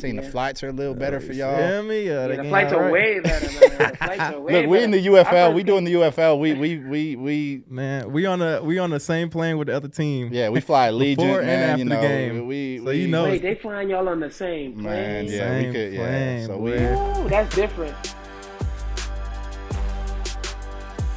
seen the flights are a little better for y'all. Feel me? The flights are way better, man. The flights are way Look, we better. in the UFL. We doing the UFL. We man, we on the same plane with the other team. Yeah, we fly Allegiant, Before man. and after You know, the game. Wait, they flying y'all on the same plane? Man, yeah, Same we could, plane, So Ooh, that's different.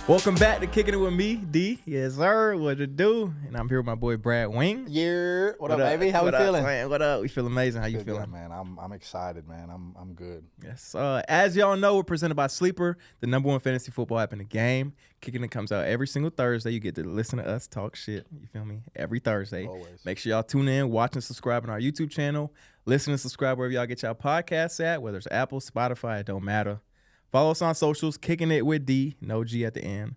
Welcome back to Kicking It with me, D. Yes, sir. What to do? And I'm here with my boy Brad Wing. Yeah. What up, baby? How we feeling? Man? What up? We feel amazing. How you Good, feeling? man? I'm excited, man. I'm good. Yes. As y'all know, we're presented by Sleeper, the #1 fantasy football app in the game. Kicking It comes out every single Thursday. You get to listen to us talk shit. You feel me? Every Thursday. Always. Make sure y'all tune in, watch and subscribe on our YouTube channel. Listen and subscribe wherever y'all get y'all podcasts at, whether it's Apple, Spotify, it don't matter. Follow us on socials, Kicking It with D, no G at the end.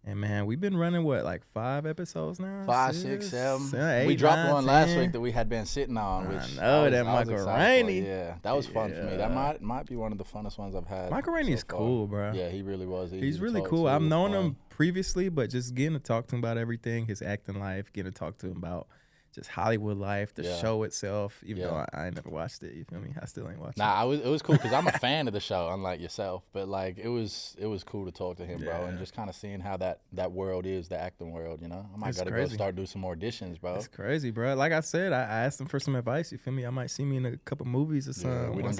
And man, we've been running what, 5 episodes now? 5, 6, 7. 8, we dropped 9, one 10. last week that we had been sitting on. Which I know, that I was excited macaroni. for. Yeah, that was fun for me. That might be one of the funnest ones I've had. Macaroni is so cool, bro. Yeah, he really was. He's really cool. I've known him previously, but just getting to talk to him about everything, his acting life, getting to talk to him about just Hollywood life, the show itself, even though I ain't never watched it, you feel me? I still ain't watched it. Nah, it was cool because I'm a fan of the show, unlike yourself. But it was cool to talk to him, bro, and just kind of seeing how that world is, the acting world. You know, I might gotta go start doing some auditions, bro. It's crazy, bro. Like I said, I asked him for some advice. You feel me? I might see me in a couple movies or something. We done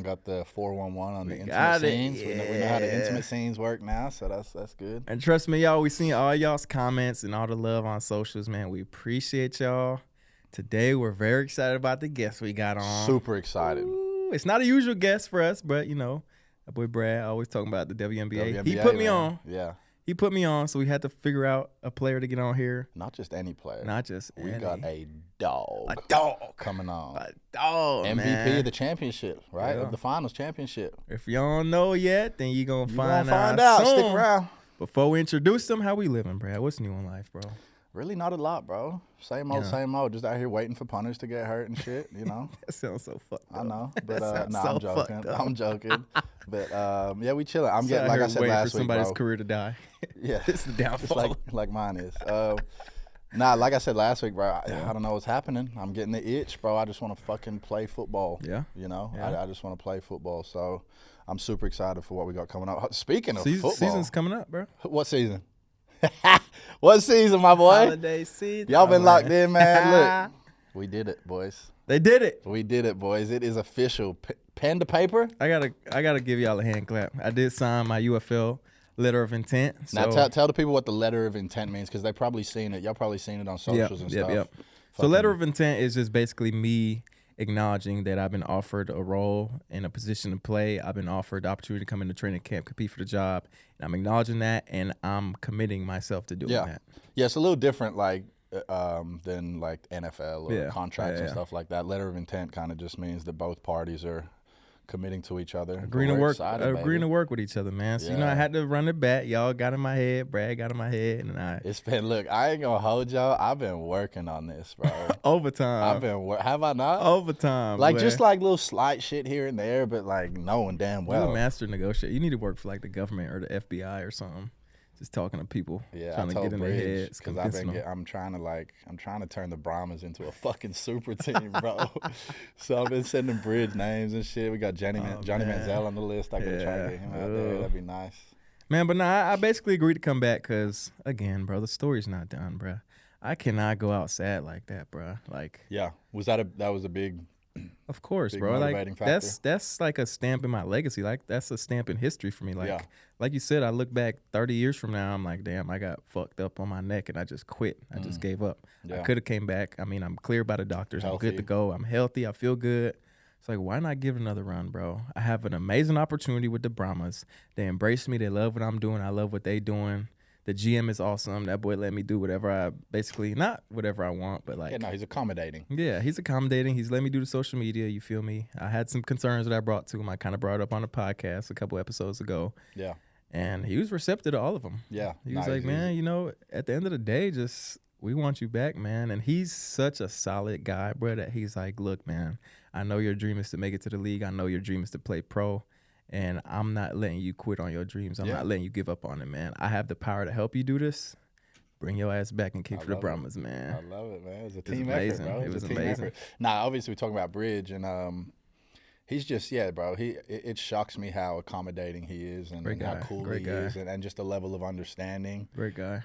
got the 411 on the intimate scenes. We know how the intimate scenes work now, so that's good. And trust me, y'all, we seen all y'all's comments and all the love on socials, man. We appreciate y'all. Today, we're very excited about the guest we got on. Super excited. Ooh, it's not a usual guest for us, but, you know, my boy Brad always talking about the WNBA. He put me on. Yeah. He put me on, so we had to figure out a player to get on here. Not just any player. We got a dog. A dog. Coming on. A dog, MVP man. of the championship, right? Yeah. Of the finals championship. If you don't know yet, then you're going to find out. soon. Stick around. Before we introduce them, how we living, Brad? What's new in life, bro? Really not a lot, bro. Same old, same old. Just out here waiting for punters to get hurt and shit, you know? That sounds so fucked up. I know. But I'm joking. I'm joking. But we chilling. I'm getting, like I said last week, for somebody's bro. career to die. Yeah. It's the downfall. Just like mine is. Like I said last week, bro, I don't know what's happening. I'm getting the itch, bro. I just want to fucking play football. Yeah. You know? Yeah. I just want to play football. So I'm super excited for what we got coming up. Speaking of football. Season's coming up, bro. What season? What season, my boy? Holiday season. Y'all been locked in, man. Look, we did it, boys. They did it. We did it, boys. It is official. Pen to paper. I gotta give y'all a hand clap. I did sign my UFL letter of intent. So. Now tell the people what the letter of intent means, because they probably seen it. Y'all probably seen it on socials and stuff. Yep. So letter of intent is just basically me acknowledging that I've been offered a role in a position to play. I've been offered the opportunity to come into training camp, compete for the job. And I'm acknowledging that, and I'm committing myself to doing that. Yeah, it's a little different than like NFL or contracts and stuff like that. Letter of intent kind of just means that both parties are committing to each other. Agreeing to work with each other, man. So, I had to run it back. Y'all got in my head. Brad got in my head. And It's been, look, I ain't going to hold y'all. I've been working on this, bro. Overtime. Have I not? Overtime. Just little slight shit here and there, but knowing damn well. You're a master negotiator. You need to work for the government or the FBI or something. Just talking to people, trying to get in their heads. Because I'm trying to turn the Bahamas into a fucking super team, bro. So I've been sending Bridge names and shit. We got Johnny Manziel on the list. I gotta try to get him out there. That'd be nice. Man, but I basically agreed to come back because, again, bro, the story's not done, bro. I cannot go out sad like that, bro. That was a big. Of course, bro. That's like a stamp in my legacy. That's a stamp in history for me. Like you said, I look back 30 years from now, I'm like, damn, I got fucked up on my neck and I just quit. I just gave up. I could have came back. I mean, I'm cleared by the doctors. Healthy. I'm good to go. I'm healthy. I feel good. It's like, why not give it another run, bro? I have an amazing opportunity with the Bahamas. They embrace me. They love what I'm doing. I love what they doing. The GM is awesome. That boy let me do not whatever I want, but he's accommodating. Yeah, he's accommodating. He's let me do the social media. You feel me? I had some concerns that I brought to him. I kind of brought it up on the podcast a couple episodes ago. Yeah. And he was receptive to all of them. Yeah. He was like, man, at the end of the day, we want you back, man. And he's such a solid guy, bro, that he's like, look, man, I know your dream is to make it to the league. I know your dream is to play pro. And I'm not letting you quit on your dreams. I'm not letting you give up on it, man. I have the power to help you do this. Bring your ass back and kick for the Bahamas, man. I love it, man. It was a team effort, bro. It was amazing. Nah, obviously we're talking about Bridge, and He's just, bro. It shocks me how accommodating he is and how cool he is and just the level of understanding. Great guy.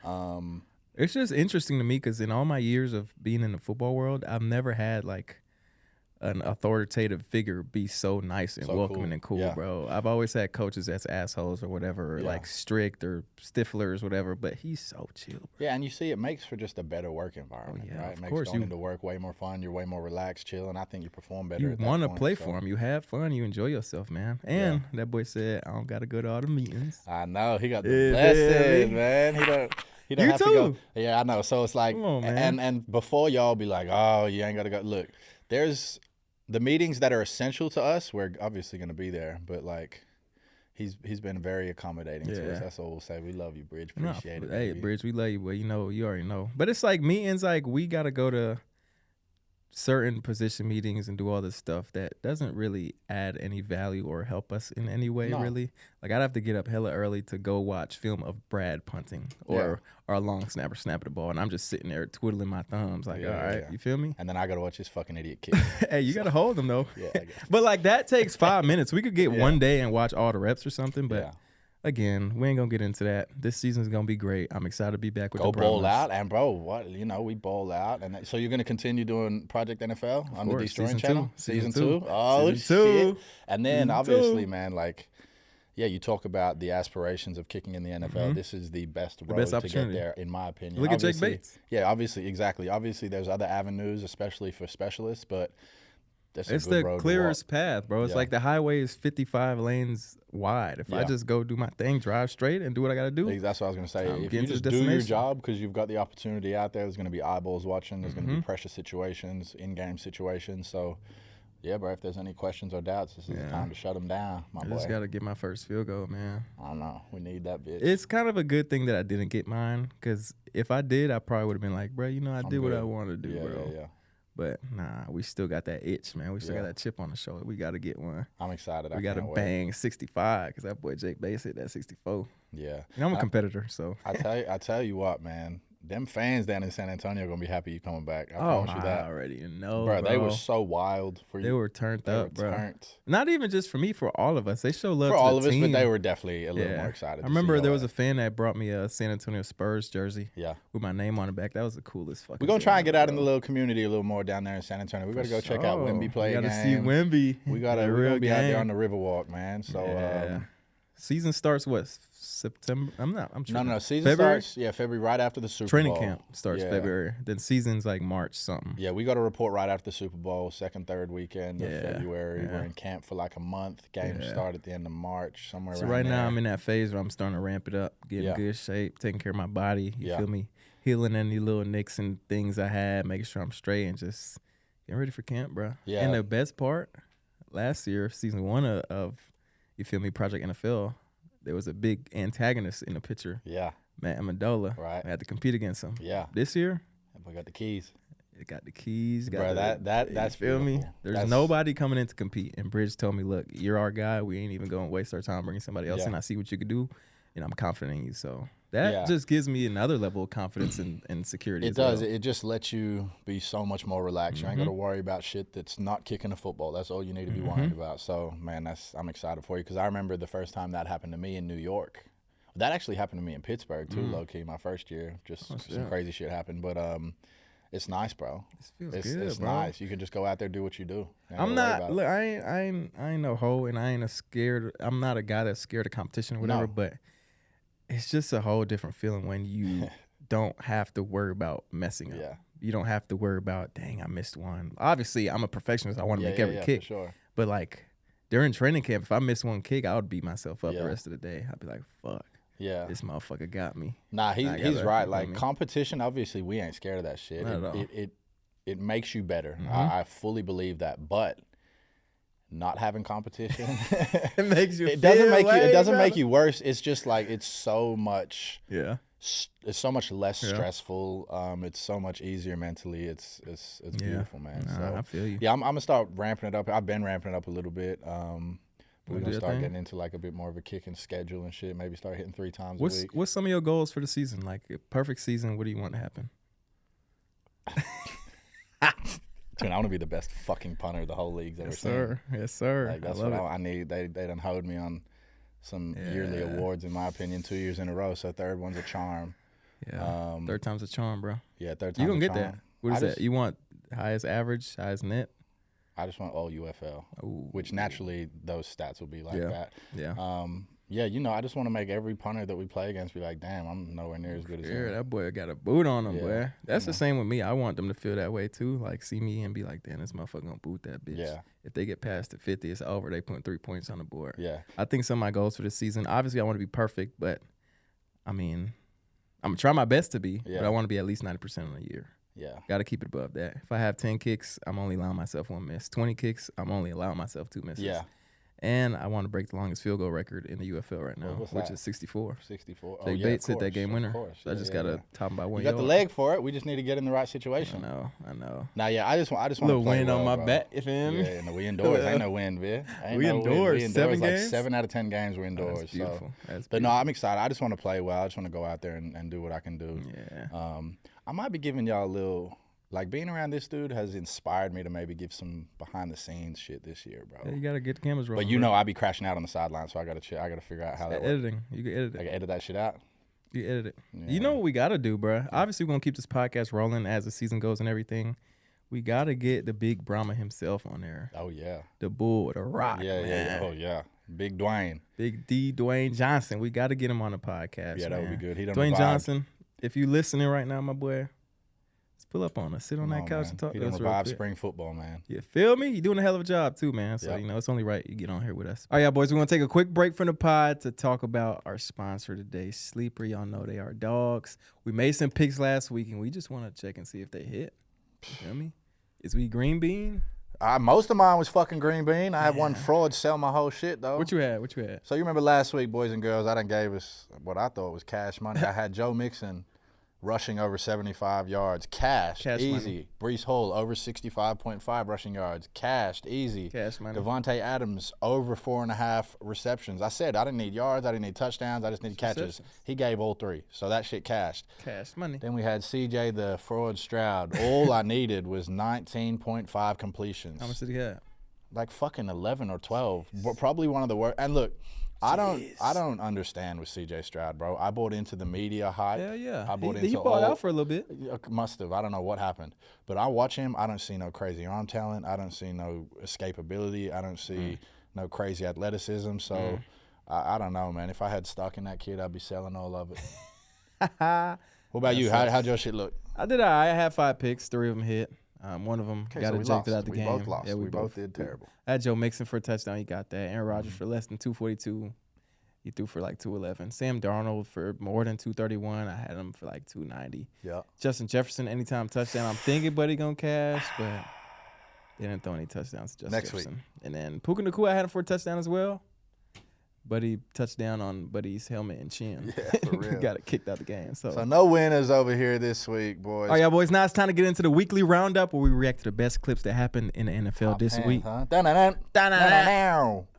It's just interesting to me because in all my years of being in the football world, I've never had like an authoritative figure be so nice and welcoming and cool, bro. I've always had coaches that's assholes or whatever, or like strict or stiflers, whatever, but he's so chill, bro. Yeah, and you see it makes for just a better work environment, right? It makes going into work way more fun. You're way more relaxed, chill, and I think you perform better at that point. You want to play for him. You have fun. You enjoy yourself, man. And that boy said, I don't got to go to all the meetings. I know. He got the blessing, man. He don't have to go. Yeah, I know. So it's like, on, and before y'all be like, oh, you ain't got to go. Look, there's the meetings that are essential to us. We're obviously going to be there, but like, he's been very accommodating to us. That's all we'll say. We love you, Bridge. Appreciate it. Hey, Bridge, we love you. Well, you already know. But it's like meetings, like we got to go to certain position meetings and do all this stuff that doesn't really add any value or help us in any way, really. Like, I'd have to get up hella early to go watch film of Brad punting or a long snapper snapping the ball, and I'm just sitting there twiddling my thumbs like, all right, you feel me? And then I got to watch this fucking idiot kid. Hey, you got to hold him, though. I guess. But, like, that takes 5 minutes. We could get one day and watch all the reps or something, but again, we ain't going to get into that. This season's going to be great. I'm excited to be back with the Bahamas. Go bowl out. And, bro, we bowl out. And so you're going to continue doing Project NFL on the Deestroying channel? Season 2? Oh, shit. And then, obviously, man, like, you talk about the aspirations of kicking in the NFL. This is the best road to get there, in my opinion. Look at Jake Bates. Yeah, obviously, exactly. Obviously, there's other avenues, especially for specialists, but it's the clearest path, bro. It's like the highway is 55 lanes wide. If I just go do my thing, drive straight, and do what I got to do. That's what I was going to say. If you just do your job because you've got the opportunity out there, there's going to be eyeballs watching. There's going to be pressure situations, in-game situations. So, yeah, bro, if there's any questions or doubts, this is the time to shut them down, my boy. I just got to get my first field goal, man. I know. We need that bitch. It's kind of a good thing that I didn't get mine because if I did, I probably would have been like, bro, I did what I wanted to do, bro. Yeah. But, nah, we still got that itch, man. We still got that chip on the shoulder. We got to get one. I'm excited. We got to bang 65 because that boy Jake Bates hit that 64. Yeah. I'm a competitor, so. I tell you what, man. Them fans down in San Antonio are going to be happy you coming back. I promise you that. I already know, bro. They were so wild for you. They were turned up, bro. Not even just for me, for all of us. They show love for to all the of team. us, but they were definitely a little more excited. I remember there was a fan that brought me a San Antonio Spurs jersey with my name on the back. That was the coolest fucking We're going to try and get out in the little community a little more down there in San Antonio. We got to go check out Wemby play a game. We got to see Wemby. We're going to be out there on the Riverwalk, man. So, season starts September? I'm tripping. No. Season starts, February, right after the Super Bowl. Training camp starts February. Then season's like March something. Yeah, we got a report right after the Super Bowl, second, third weekend of February. We're in camp for like a month. Games start at the end of March, somewhere around right there. now I'm in that phase where I'm starting to ramp it up, getting in good shape, taking care of my body. You feel me? Healing any little nicks and things I had, making sure I'm straight, and just getting ready for camp, bro. Yeah. And the best part, last year, season 1 of you feel me, Project NFL, there was a big antagonist in the picture. Yeah. Matt Amendola. Right. I had to compete against him. Yeah. This year, we got the keys. It got the keys. Bro, that's feel me. There's nobody coming in to compete. And Bridge told me, look, you're our guy. We ain't even going to waste our time bringing somebody else in. I see what you could do, and I'm confident in you. So that just gives me another level of confidence and security. It does. It just lets you be so much more relaxed. You ain't got to worry about shit that's not kicking a football. That's all you need to be worried about. So, man, I'm excited for you because I remember the first time that happened to me in New York. That actually happened to me in Pittsburgh too, low key. My first year, just some crazy shit happened. But it's nice, bro. It's bro. Nice. You can just go out there, do what you do. I'm not. Look, I ain't no hoe, and I ain't scared. I'm not a guy that's scared of competition or whatever. But it's just a whole different feeling when you don't have to worry about messing up. Yeah. You don't have to worry about, dang, I missed one. Obviously, I'm a perfectionist. I want to make every kick. For sure. But like during training camp, if I miss one kick, I would beat myself up the rest of the day. I'd be like, fuck. Yeah, this motherfucker got me. Nah, he's right. Like competition, obviously, we ain't scared of that shit. Not at all. It makes you better. I fully believe that. But not having competition, it makes you. It doesn't make you worse. It's just like it's so much. Yeah. It's so much less stressful. It's so much easier mentally. It's beautiful, man. So I feel you. Yeah, I'm gonna start ramping it up. I've been ramping it up a little bit. We're going to start getting into like a bit more of a kicking schedule and shit. Maybe start hitting 3 times a week. What's some of your goals for the season? Like a perfect season, what do you want to happen? Dude, I want to be the best fucking punter the whole league's ever seen. Yes, sir. Like, that's what I need. They done hoed me on some yearly awards, in my opinion, 2 years in a row. So third one's a charm. Yeah, third time's a charm, bro. Yeah, third time's you gonna a get charm. that. What is that? You want highest average, highest net? I just want all UFL, Ooh. which naturally those stats will be like that. Yeah. Yeah, I just want to make every punter that we play against be like, damn, I'm nowhere near as good as him. That boy got a boot on him, boy. That's the same with me. I want them to feel that way too. Like, see me and be like, damn, this motherfucker gonna boot that bitch. Yeah. If they get past the 50, it's over. They put 3 points on the board. Yeah. I think some of my goals for this season, obviously I want to be perfect, but I mean, I'm gonna try my best to be, but I want to be at least 90% on the year. Yeah. Got to keep it above that. If I have 10 kicks, I'm only allowing myself 1 miss. 20 kicks, I'm only allowing myself 2 misses. Yeah. And I want to break the longest field goal record in the UFL right now, which is 64. 64. Jake Bates hit that game winner. So I just got to top him by 1 You got the leg for it. We just need to get in the right situation. I know. Now, I just want to play little win well, on my bro. back, if in. Yeah, no, we indoors. Ain't no win, Viv. We indoors. 7 like games? 7 out of 10 games we're indoors. That's beautiful. But no, I'm excited. I just want to play well. I just want to go out there and do what I can do. Yeah. I might be giving y'all a little. Like, being around this dude has inspired me to maybe give some behind-the-scenes shit this year, bro. Yeah, you got to get the cameras rolling. But I be crashing out on the sideline, so I got to figure out how that works. Editing. You can edit it. I can edit that shit out. You edit it. Yeah. You know what we got to do, bro? Obviously, we're going to keep this podcast rolling as the season goes and everything. We got to get the big Brahma himself on there. Oh, yeah. The bull, the rock, man. Oh, yeah. Big Dwayne. Big Dwayne Johnson. We got to get him on the podcast, Yeah, that would be good. He done Dwayne revived. Johnson, if you listening right now, my boy, let's pull up on us. Sit on that couch man. and talk He to done us real revived quick. spring football, man. You feel me? You're doing a hell of a job too, man. So, it's only right you get on here with us. All right, y'all boys, we're going to take a quick break from the pod to talk about our sponsor today, Sleeper. Y'all know they are dogs. We made some picks last week, and we just want to check and see if they hit. You feel me? Is we green bean? Most of mine was fucking green bean. I had one fraud sell my whole shit, though. What you had? So you remember last week, boys and girls, I done gave us what I thought was cash money. I had Joe Mixon rushing over 75 yards. Cash easy. Money. Breece Hall over 65.5 rushing yards. Cashed, easy. Cash money. Devontae Adams over 4.5 receptions. I said I didn't need yards. I didn't need touchdowns. I just needed catches. He gave all 3. So that shit cashed. Cash money. Then we had CJ the fraud Stroud. All I needed was 19.5 completions. How much did he have? Like fucking 11 or 12. Probably one of the worst. And look, I don't understand with CJ Stroud, bro. I bought into the media hype. Yeah. I bought into he bought out for a little bit. Must have. I don't know what happened. But I watch him. I don't see no crazy arm talent. I don't see no escapability. I don't see no crazy athleticism. So I don't know, man. If I had stock in that kid, I'd be selling all of it. What about you? How'd your shit look? I did all right. I had 5 picks. 3 of them hit. One of them got ejected out the game. We both lost. Yeah, we both did terrible. I had Joe Mixon for a touchdown. He got that. Aaron Rodgers for less than 242. He threw for like 211. Sam Darnold for more than 231. I had him for like 290. Yeah. Justin Jefferson, anytime touchdown. I'm thinking Buddy gonna cash, but they didn't throw any touchdowns to Justin Jefferson. Week. And then Puka Nacua, I had him for a touchdown as well. Buddy touchdown on Buddy's helmet and chin. Yeah, for real. Got it kicked out the game. So no winners over here this week, boys. All right, y'all boys. Now it's time to get into the weekly roundup where we react to the best clips that happened in the NFL this week. Huh?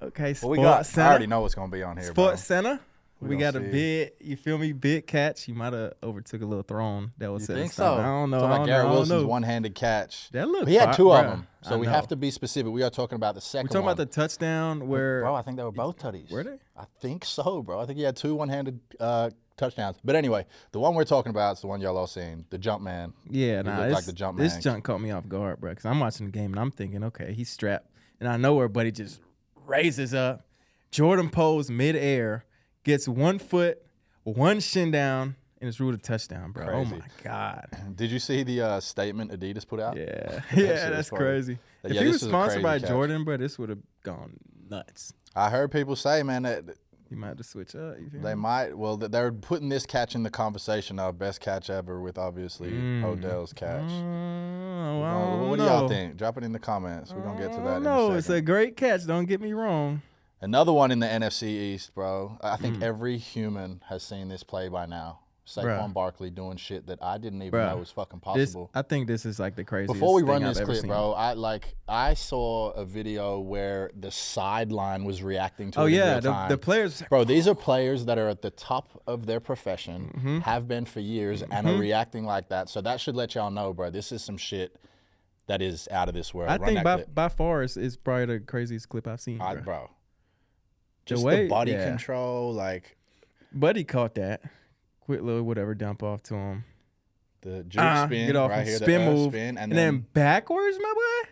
Okay, What we got? Center. I already know what's gonna be on here. Sports bro. Center. We got a see. big, you feel me, big catch. He might have overtook a little throne that was You set in think stone. so? I don't know. Talking about Garrett Wilson's one-handed catch. That looked He had 2 of bruh. them, so I we know. have to be specific. We are talking about the second We're talking one. about the touchdown where. Bro, I think they were both tutties. Were they? I think so, bro. I think he had 2 one-handed touchdowns. But anyway, the one we're talking about is the one y'all all seen, the jump man. Yeah, He looked like the jump this man. jump caught me off guard, bro, because I'm watching the game and I'm thinking, okay, he's strapped. And I know where Buddy just raises up. Jordan Poe's midair, gets 1 foot, 1 shin down, and it's ruled a touchdown, bro. Crazy. Oh, my God. Did you see the statement Adidas put out? Yeah. shit Yeah, was that's funny. crazy. Yeah, If he this was is a sponsored by crazy catch. Jordan, bro, this would have gone nuts. I heard people say, man, that He might have to switch up. You feel they me? might. Well, they're putting this catch in the conversation of best catch ever with obviously Odell's catch. What do y'all think? Drop it in the comments. We're going to get to that in a No, second. it's a great catch. Don't get me wrong. Another one in the NFC East, bro. I think every human has seen this play by now. Saquon Bruh. Barkley doing shit that I didn't even Bruh. know was fucking This, possible. I think this is like the craziest Before we run thing this I've ever clip, seen. bro, I saw a video where the sideline was reacting to it in yeah, real time. the players. Bro, these are players that are at the top of their profession, have been for years, and are reacting like that. So that should let y'all know, bro, this is some shit that is out of this world. I think by far is probably the craziest clip I've seen, bro. Just the body control, like. Buddy caught that. Quick little whatever dump off to him. The juke spin, get off right here, spin the move, spin, and then backwards, my boy.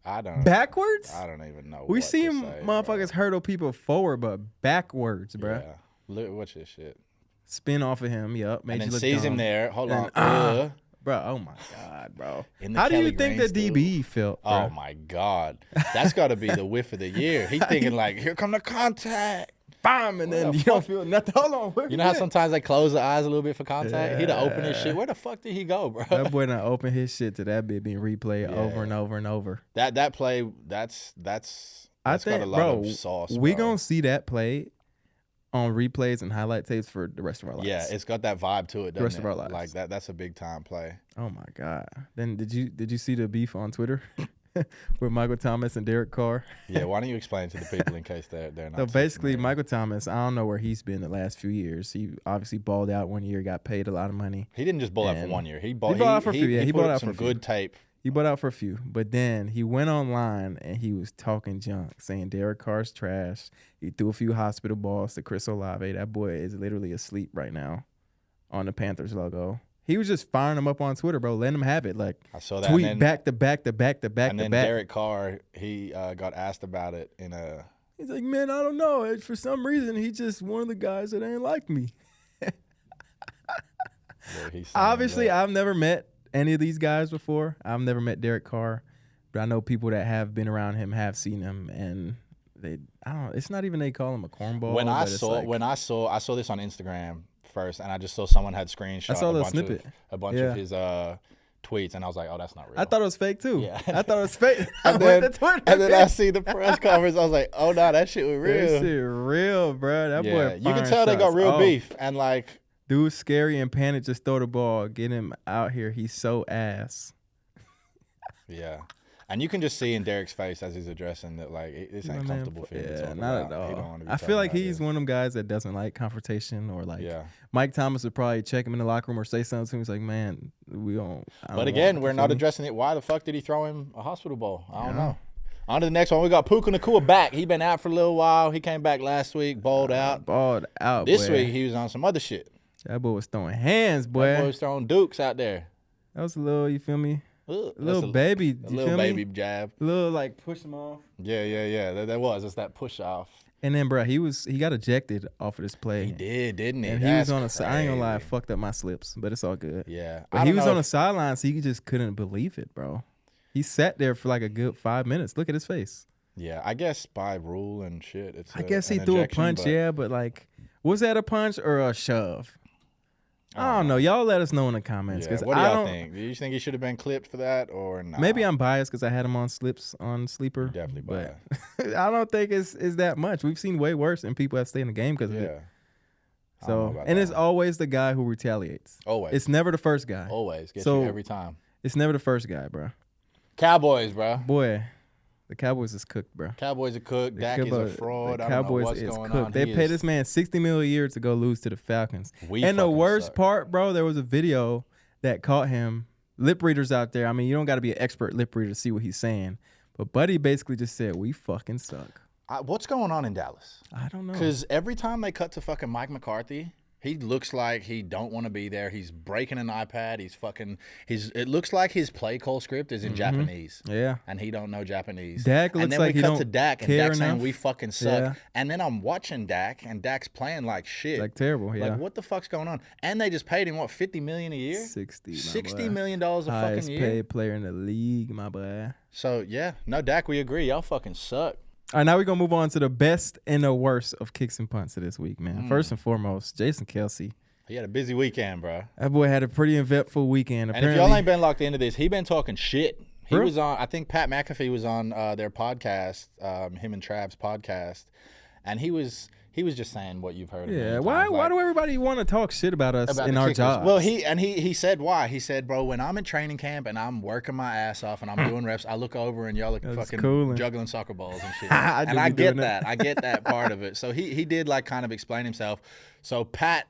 I don't. Backwards? I don't even know. We see motherfuckers hurdle people forward, but backwards, bro. Yeah. Look, what's this shit? Spin off of him, yep. And then you look sees dumb. him there. Hold on. Bro, oh my God, bro. How do you think that DB felt, bro? Oh my God. That's got to be the whiff of the year. He thinking like, here come the contact. Bam, and then you don't feel nothing. Hold on. You know how sometimes they close the eyes a little bit for contact? He'd open his shit. Where the fuck did he go, bro? That boy done open his shit to that bit being replayed over and over and over. That play, that's I think, got a lot of sauce, we gonna see that play on replays and highlight tapes for the rest of our lives. Yeah, it's got that vibe to it. The rest of our lives, like that's a big time play. Oh my God! Then did you see the beef on Twitter with Michael Thomas and Derek Carr? Yeah, why don't you explain to the people in case they're not. So basically, Michael Thomas, I don't know where he's been the last few years. He obviously balled out one year, got paid a lot of money. He didn't just ball out for 1 year. He balled out for a few. Yeah, he balled out some for good tape. He bought out for a few, but then he went online and he was talking junk, saying Derek Carr's trash. He threw a few hospital balls to Chris Olave. That boy is literally asleep right now on the Panthers logo. He was just firing him up on Twitter, bro, letting him have it. Like, I saw that. Tweet back to back to back to back and to then back. Derek Carr, he got asked about it in a. He's like, man, I don't know. For some reason, he's just one of the guys that ain't like me. Obviously, I've never met any of these guys before. I've never met Derek Carr, but I know people that have been around him, have seen him, and I don't know. It's not even they call him a cornball. When I saw this on Instagram first, and I just saw someone had screenshot. I saw the snippet. A bunch of his tweets, and I was like, oh, that's not real. I thought it was fake too. Yeah. I thought it was fake. and then I see the press conference. I was like, oh no, that shit was real. That shit real, bro. That boy. You can tell they got real beef, and like. Dude, scary and panic. Just throw the ball. Get him out here. He's so ass. Yeah, and you can just see in Derek's face as he's addressing that like this ain't comfortable for him. Yeah, not at all. I feel like he's one of them guys that doesn't like confrontation or like. Yeah. Mike Thomas would probably check him in the locker room or say something to him. He's like, man, we don't. But again, we're not addressing it. Why the fuck did he throw him a hospital ball? I don't know. On to the next one. We got Puka Nacua back. He been out for a little while. He came back last week, balled out. This week he was on some other shit. That boy was throwing hands, boy. That boy was throwing dukes out there. That was a little, you feel me? A little baby. A little baby jab. A little like push him off. Yeah. That was. It's that push off. And then, bro, he got ejected off of this play. He did, didn't he? And he was on a side. I ain't gonna lie, I fucked up my slips, but it's all good. Yeah. But he was on the sideline, so he just couldn't believe it, bro. He sat there for like a good 5 minutes. Look at his face. Yeah, I guess by rule and shit, I guess he threw a punch, but like, was that a punch or a shove? I don't know. Y'all let us know in the comments. Yeah, what do y'all think? Do you think he should have been clipped for that or not? Maybe I'm biased because I had him on Sleeper. You're definitely biased. I don't think it's that much. We've seen way worse, and people have stayed in the game because of it. So, and it's always the guy who retaliates. Always. It's never the first guy. Always. Gets you every time. It's never the first guy, bro. Cowboys, bro. Boy. The Cowboys is cooked, bro. Cowboys are cooked. Dak is a fraud. The Cowboys is cooked. They pay this man $60 million a year to go lose to the Falcons. And the worst part, bro, there was a video that caught him. Lip readers out there. I mean, you don't got to be an expert lip reader to see what he's saying. But Buddy basically just said, we fucking suck. What's going on in Dallas? I don't know. Because every time they cut to fucking Mike McCarthy, he looks like he don't want to be there. He's breaking an iPad. It looks like his play call script is in Japanese. Yeah. And he don't know Japanese. Dak looks like he don't care. And then we cut to Dak, and Dak's saying we fucking suck. Yeah. And then I'm watching Dak, and Dak's playing like shit. Like terrible, yeah. Like, what the fuck's going on? And they just paid him, what, $50 million a year? $60 million a fucking year? Highest paid player in the league, my boy. So, yeah. No, Dak, we agree. Y'all fucking suck. All right, now we're going to move on to the best and the worst of kicks and punts of this week, man. First and foremost, Jason Kelce. He had a busy weekend, bro. That boy had a pretty eventful weekend. And if y'all ain't been locked into this, he been talking shit. He was on, I think Pat McAfee was on their podcast, him and Trav's podcast, and he was just saying what you've heard. Yeah, why do everybody want to talk shit about us in our jobs? Well, he said why. He said, bro, when I'm in training camp and I'm working my ass off and I'm doing reps, I look over and y'all are fucking juggling soccer balls and shit. And I get that. I get that part of it. So he did like kind of explain himself. So Pat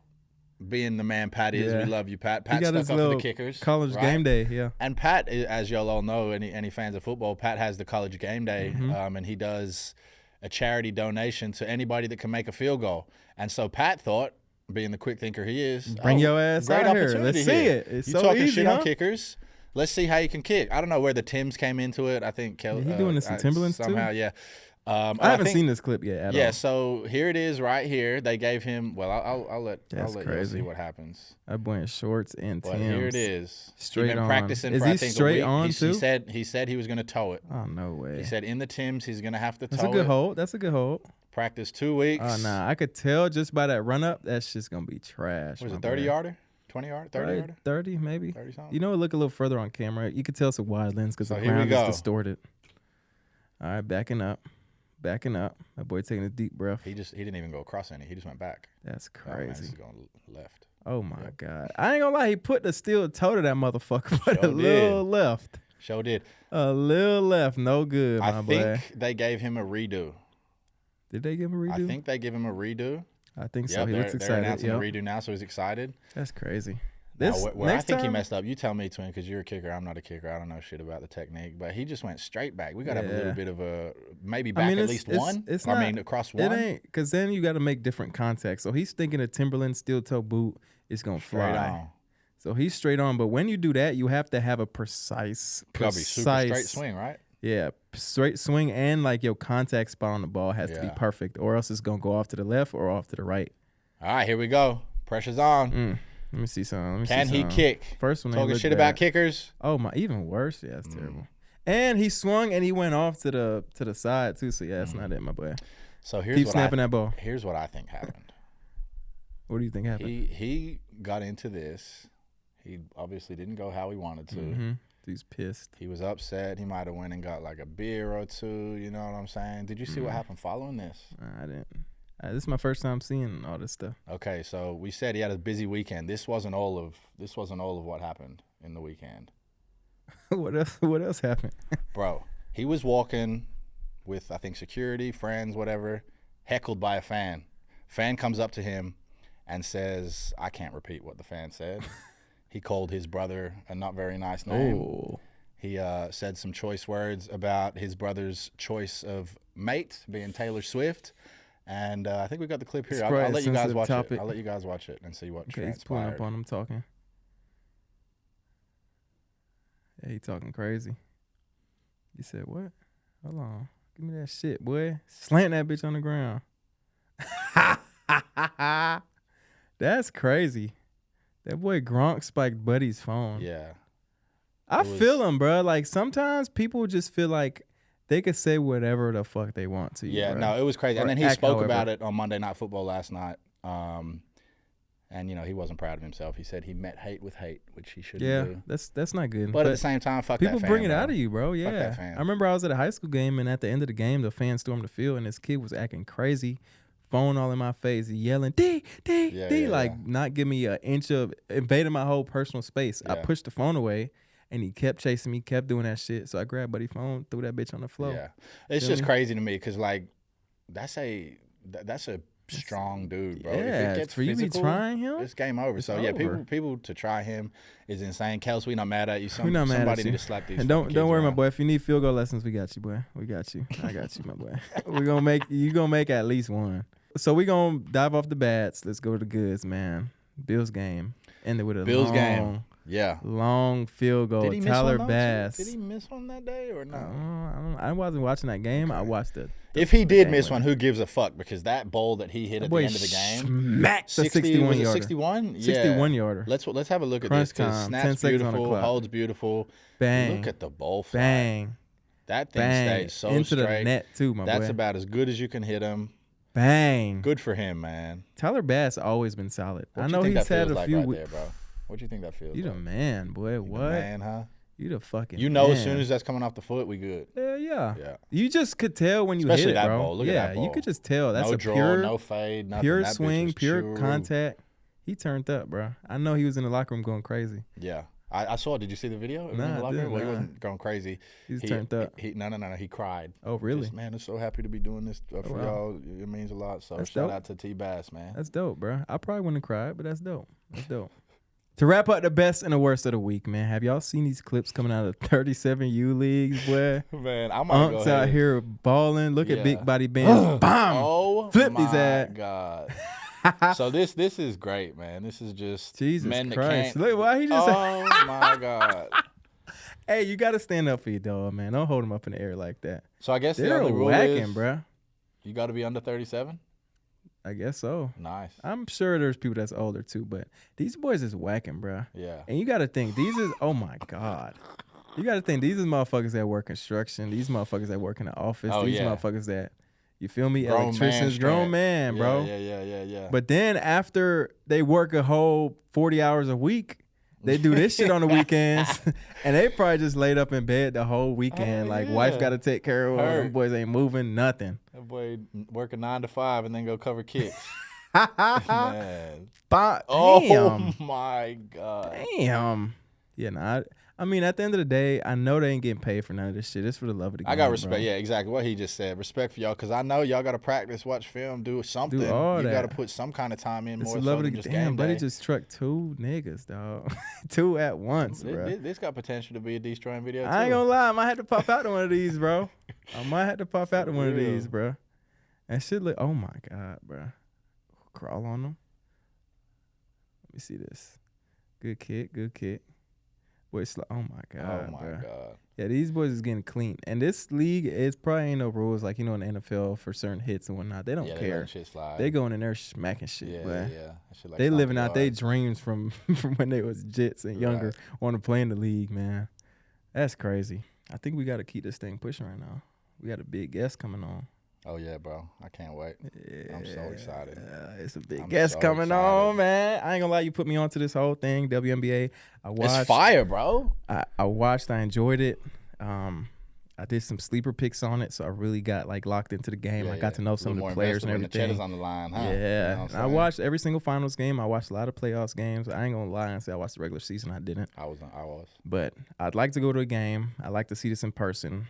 being the man Pat is. Yeah. We love you, Pat. He Pat got stuck his up for the little kickers. college right? game day, yeah. And Pat, as y'all all know, any fans of football, Pat has the college game day, Mm-hmm. and he does a charity donation to anybody that can make a field goal. And so Pat thought, being the quick thinker he is, Bring your ass great out here. opportunity Let's see here. it. It's you so talking easy, shit huh? on kickers. Let's see how you can kick. I don't know where the Tims came into it. I think Kelce. He doing this in Timberlands somehow, too? yeah. I haven't seen this clip yet at all. Yeah, so here it is right here. They gave him. Well, I'll let you see what happens. That boy in shorts and But Tims. here it is. Straight He's been on. practicing Is for he I think straight a week. on too? He said he was going to tow it. Oh no way. He said in the Tims he's going to have to That's tow a good it. hold. That's a good hold. Practice 2 weeks. Oh nah, I could tell just by that run up. That's just gonna be trash. Was my it 30 boy. yarder? 20 yarder? 30 yarder? 30 maybe. 30 something? You know, it look a little further on camera. You could tell it's a wide lens because So the here we ground go. is distorted. All right, backing up. That boy taking a deep breath. He didn't even go across any. He just went back. That's Oh, man, this crazy. is going left. Oh my God. I ain't gonna lie, he put the steel toe to that motherfucker, but Sure a little left. Sure did. A little left. No good, my I boy. think they gave him a redo. Did they give him a redo? I think they give him a redo. I think so. Yep, He looks they're excited. announcing Yep. a redo now, so he's excited. That's crazy. Now, This where I next think he time- messed up, you tell me, Twin, because you're a kicker. I'm not a kicker. I don't know shit about the technique. But he just went straight back. We got to have a little Yeah. bit of a, maybe back at least one. It's I not, mean, across one. It ain't, because then you got to make different contacts. So he's thinking a Timberland steel toe boot is going to Straight fly. on. So he's straight on. But when you do that, you have to have a precise. Got to be super straight swing, right? Yeah, straight swing and like your contact spot on the ball has to be Yeah. perfect, or else it's going to go off to the left or off to the right. All right, here we go. Pressure's on. Let me see something. Can he kick? First one ain't Talking look shit bad. about kickers. Oh my, even worse. Yeah, it's terrible. And he swung and he went off to the side too. So yeah, that's not it, my boy. So here's Keep what snapping that ball. Here's what I think happened. What do you think happened? He got into this. He obviously didn't go how he wanted to. He's pissed. He was upset. He might have went and got like a beer or two. You know what I'm saying? Did you see what happened following this? I didn't. This is my first time seeing all this stuff. Okay, so we said he had a busy weekend. This wasn't all of what happened in the weekend. What else happened? Bro, he was walking with, I think, security, friends, whatever, heckled by a fan. Fan comes up to him and says, I can't repeat what the fan said. He called his brother a not very nice name. Oh. He said some choice words about his brother's choice of mate being Taylor Swift. And I think we got the clip here. I'll let you guys watch it. I'll let you guys watch it and see what Okay, he's pulling transpired. up on him talking. Yeah, he talking crazy. He said, what? Hold on. Give me that shit, boy. Slant that bitch on the ground. That's crazy. That boy Gronk spiked Buddy's phone. Yeah. I feel him, bro. Like, sometimes people just feel like they could say whatever the fuck they want to you, Yeah, bro. no, it was crazy. Or And then he act spoke however. about it on Monday Night Football last night. And, you know, he wasn't proud of himself. He said he met hate with hate, which he shouldn't Yeah, do. that's not good. But at the same time, fuck that people fan, bring it bro. out of you, bro. Fuck Yeah. that fan. I remember I was at a high school game, and at the end of the game, the fans stormed the field, and this kid was acting crazy, phone all in my face, yelling, D, like not giving me an inch of, invading my whole personal space. I Yeah. pushed the phone away, and he kept chasing me, kept doing that shit. So I grabbed Buddy's phone, threw that bitch on the floor. Yeah. It's Feel just me? crazy to me because, like, that's a strong dude, bro. Yeah, if it gets for you to be physical, trying him, it's game over. it's So, yeah, over. people to try him is insane. Kelce, we not mad at you. We not mad at Somebody you. need to slap these And fucking don't kids worry, my around. boy. If you need field goal lessons, we got you, boy. We got you. I got you, my boy. You gonna make at least one. So we gonna dive off the bats. Let's go to the goods, man. Bills game ended with a Bills game. Yeah. long field goal. Did he miss Tyler one, though, too? Bass. Did he miss one that day or no? I wasn't watching that game. I watched it. If he did miss one, who gives a fuck? Because that bowl that he hit at the Boy end of the game, smacked the 61 was it yarder. 61? Yeah. 61 yarder. Let's have a look at Crunch this because time, 10 snaps seconds on the beautiful, clock. holds beautiful. Bang. Look at the bowl fly. Bang. That thing Bang. stayed so Into straight. the net too, my That's boy. about as good as you can hit him. Bang. Good for him, man. Tyler Bass always been solid. What I you know think he's that had feels a like few. right there, bro? What do you think that feels You the like? man, boy. You What? the man, huh? You the fucking. You know, man. as soon as that's coming off the foot, we good. Yeah. Yeah. You just could tell when you Especially hit it, that bro. ball. Look at yeah, that ball. you could just tell. That's no a draw, pure, no fade, nothing. pure That bitch swing, was pure true. contact. He turned up, bro. I know he was in the locker room going crazy. Yeah. I saw it. Did you see the video? Nah, I didn't. Well, he wasn't going crazy. He turned up. No. He cried. Oh, really? Just, man, I'm so happy to be doing this for y'all. It means a lot. So shout out to T-Bass, man. That's dope, bro. I probably wouldn't have cried, but that's dope. That's dope. To wrap up the best and the worst of the week, man, have y'all seen these clips coming out of 37U leagues, boy? Man, I might go ahead. Out here balling. Look at Big Body Ben. Bam! Oh, flip his ass. God. So this is great, man. This is just Jesus men Christ. that can't. Look, why he just? Oh my God. Hey, you got to stand up for your dog, man. Don't hold him up in the air like that. So I guess they're the only rule whacking, is bro. You got to be under 37. I guess so. Nice. I'm sure there's people that's older too, but these boys is whacking, bro. Yeah. And you got to think these is. Oh my God. You got to think these is motherfuckers that work construction. These motherfuckers that work in the office. These motherfuckers that. You feel me? Electricians, grown man, bro. Yeah. But then after they work a whole 40 hours a week, they do this shit on the weekends, and they probably just laid up in bed the whole weekend. Wife got to take care of them. Them boys ain't moving, nothing. That boy working 9 to 5 and then go cover kicks. Man. Damn. Oh my God. Damn. Yeah, I mean, at the end of the day, I know they ain't getting paid for none of this shit. It's for the love of the game. I got respect. Bro. Yeah, exactly what he just said. Respect for y'all, because I know y'all got to practice, watch film, do something. You got to put some kind of time in more so than just game day. Damn, buddy just trucked 2 niggas, dog. 2 at once, bro. This got potential to be a Deestroying video, too. I ain't gonna lie. I might have to pop out to one of these, bro. That shit look, oh my God, bro. Crawl on them. Let me see this. Good kick. Boy, oh my God. God. Yeah, these boys is getting clean. And this league, it's probably ain't no rules like, in the NFL for certain hits and whatnot. They don't care. Shit slide. They going in there smacking shit, Yeah. Shit they living out their dreams from when they was jits and younger, want to play in the league, man. That's crazy. I think we got to keep this thing pushing right now. We got a big guest coming on. Oh, yeah, bro. I can't wait. Yeah, I'm so excited. It's a big guest coming on, man. I ain't gonna lie, you put me onto this whole thing, WNBA. It's fire, bro. I watched, I enjoyed it. I did some sleeper picks on it, so I really got locked into the game. I got to know some of the players and everything. The cheddar's on the line, huh? Yeah. You know I watched every single finals game. I watched a lot of playoffs games. I ain't gonna lie and say I watched the regular season. I didn't. I was. But I'd like to go to a game. I'd like to see this in person.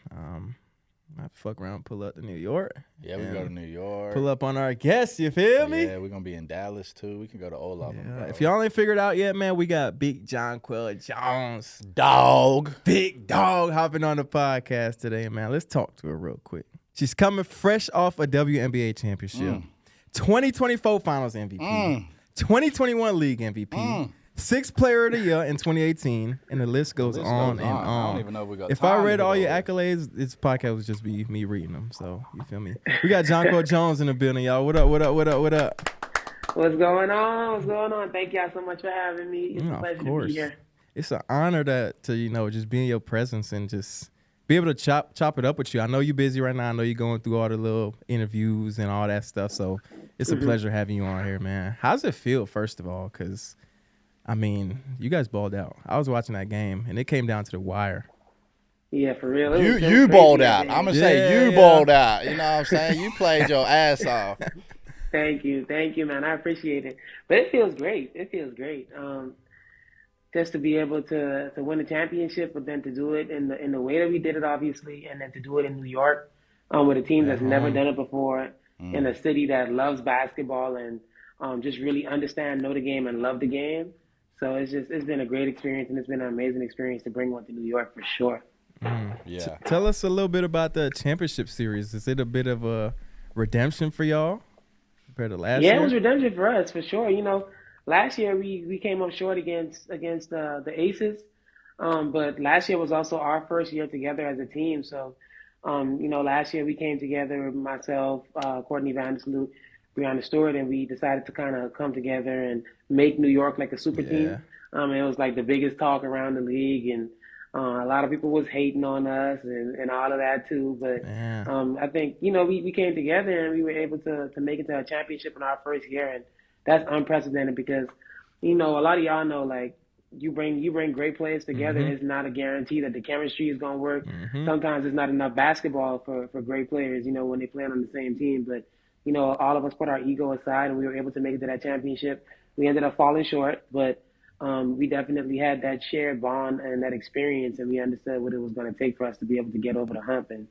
I have to fuck around, pull up to New York. Yeah, we go to New York. Pull up on our guests, you feel me? Yeah, we're going to be in Dallas, too. We can go to all of them, bro. If y'all ain't figured out yet, man, we got Big Jonquel Jones. Big dog hopping on the podcast today, man. Let's talk to her real quick. She's coming fresh off a WNBA championship. 2024 Finals MVP. 2021 League MVP. 6th Player of the Year in 2018, and the list goes on and on. I don't even know if we got If I read all your accolades, this podcast would just be me reading them. So you feel me? We got Jonquel Jones in the building, y'all. What up? What's going on? Thank y'all so much for having me. It's a pleasure to be here. It's an honor to just be in your presence and just be able to chop it up with you. I know you're busy right now. I know you're going through all the little interviews and all that stuff. So it's a pleasure having you on here, man. How's it feel, first of all? Because I mean, you guys balled out. I was watching that game, and it came down to the wire. Yeah, for real. You balled out. I'm going to say you balled out. You know what I'm saying? You played your ass off. Thank you, man. I appreciate it. But it feels great. Just to be able to win a championship, but then to do it in the way that we did it, obviously, and then to do it in New York with a team that's never done it before, in a city that loves basketball and just really know the game and love the game. So it's been a great experience, and it's been an amazing experience to bring one to New York for sure. Yeah. Tell us a little bit about the championship series. Is it a bit of a redemption for y'all compared to last year? Yeah, it was redemption for us for sure. Last year we came up short against the Aces, but last year was also our first year together as a team. So, last year we came together, myself, Courtney Vandersloot, Brianna Stewart, and we decided to kind of come together and make New York like a super team. It was like the biggest talk around the league, and a lot of people was hating on us and all of that too. But I think we came together and we were able to make it to a championship in our first year, and that's unprecedented because a lot of y'all know, like, you bring great players together. It's not a guarantee that the chemistry is gonna work. Sometimes it's not enough basketball for great players, when they play on the same team. But all of us put our ego aside, and we were able to make it to that championship. We ended up falling short, but we definitely had that shared bond and that experience, and we understood what it was going to take for us to be able to get over the hump and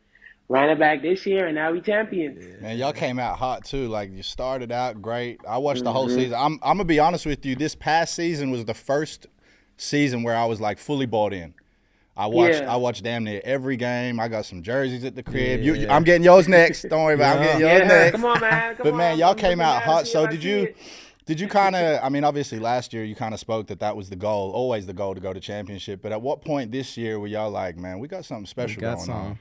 ran it back this year, and now we champions. Man, y'all came out hot too. Like, you started out great. I watched the whole season. I'm gonna be honest with you. This past season was the first season where I was like fully bought in. I watched damn near every game. I got some jerseys at the crib. I'm getting yours next. Don't worry about it. I'm getting yours next. Come on, man. But man, y'all came out hot. So did you kind of, I mean, obviously last year you kind of spoke that was the goal, always the goal to go to championship. But at what point this year were y'all like, man, we got something special going on?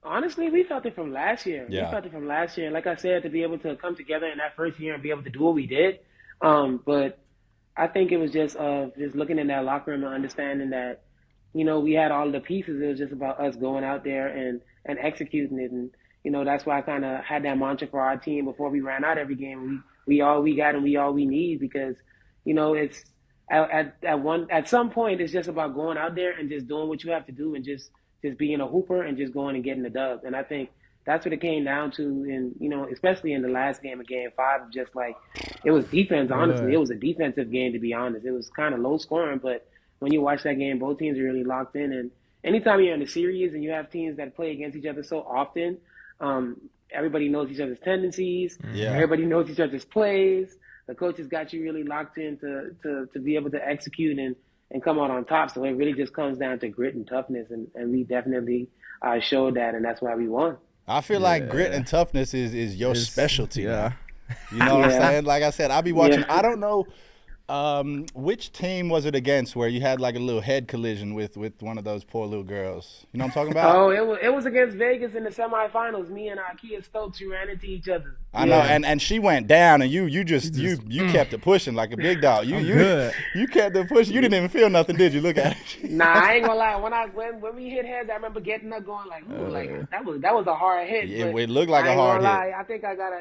Honestly, we felt it from last year. Yeah. We felt it from last year. Like I said, to be able to come together in that first year and be able to do what we did. But I think it was just looking in that locker room and understanding that, you know, we had all the pieces. It was just about us going out there and executing it. And, you know, that's why I kind of had that mantra for our team before we ran out every game. We all we got and we all we need, because, you know, it's at some point it's just about going out there and just doing what you have to do and just being a hooper and just going and getting the dub. And I think that's what it came down to, in, you know, especially in the last game of Game 5, just like it was defense. Honestly, it was a defensive game, to be honest. It was kind of low scoring, but when you watch that game, both teams are really locked in. And anytime you're in a series and you have teams that play against each other so often, everybody knows each other's tendencies. Yeah. Everybody knows each other's plays. The coaches got you really locked in to be able to execute and come out on top. So it really just comes down to grit and toughness, and we definitely showed that, and that's why we won. I feel like grit and toughness is your specialty. Yeah. You know what I'm saying? Like I said, I'll be watching. I don't know which team was it against where you had like a little head collision with one of those poor little girls. You know what I'm talking about? Oh, it was against Vegas in the semifinals. Me and Kia Stokes, we ran into each other. I know, and she went down, and you kept it pushing like a big dog. You kept it pushing. You didn't even feel nothing, did you? Look at it. Nah, I ain't gonna lie. When we hit heads, I remember getting up going like, ooh, like that was a hard hit. Yeah, it looked like a hard hit. I think I got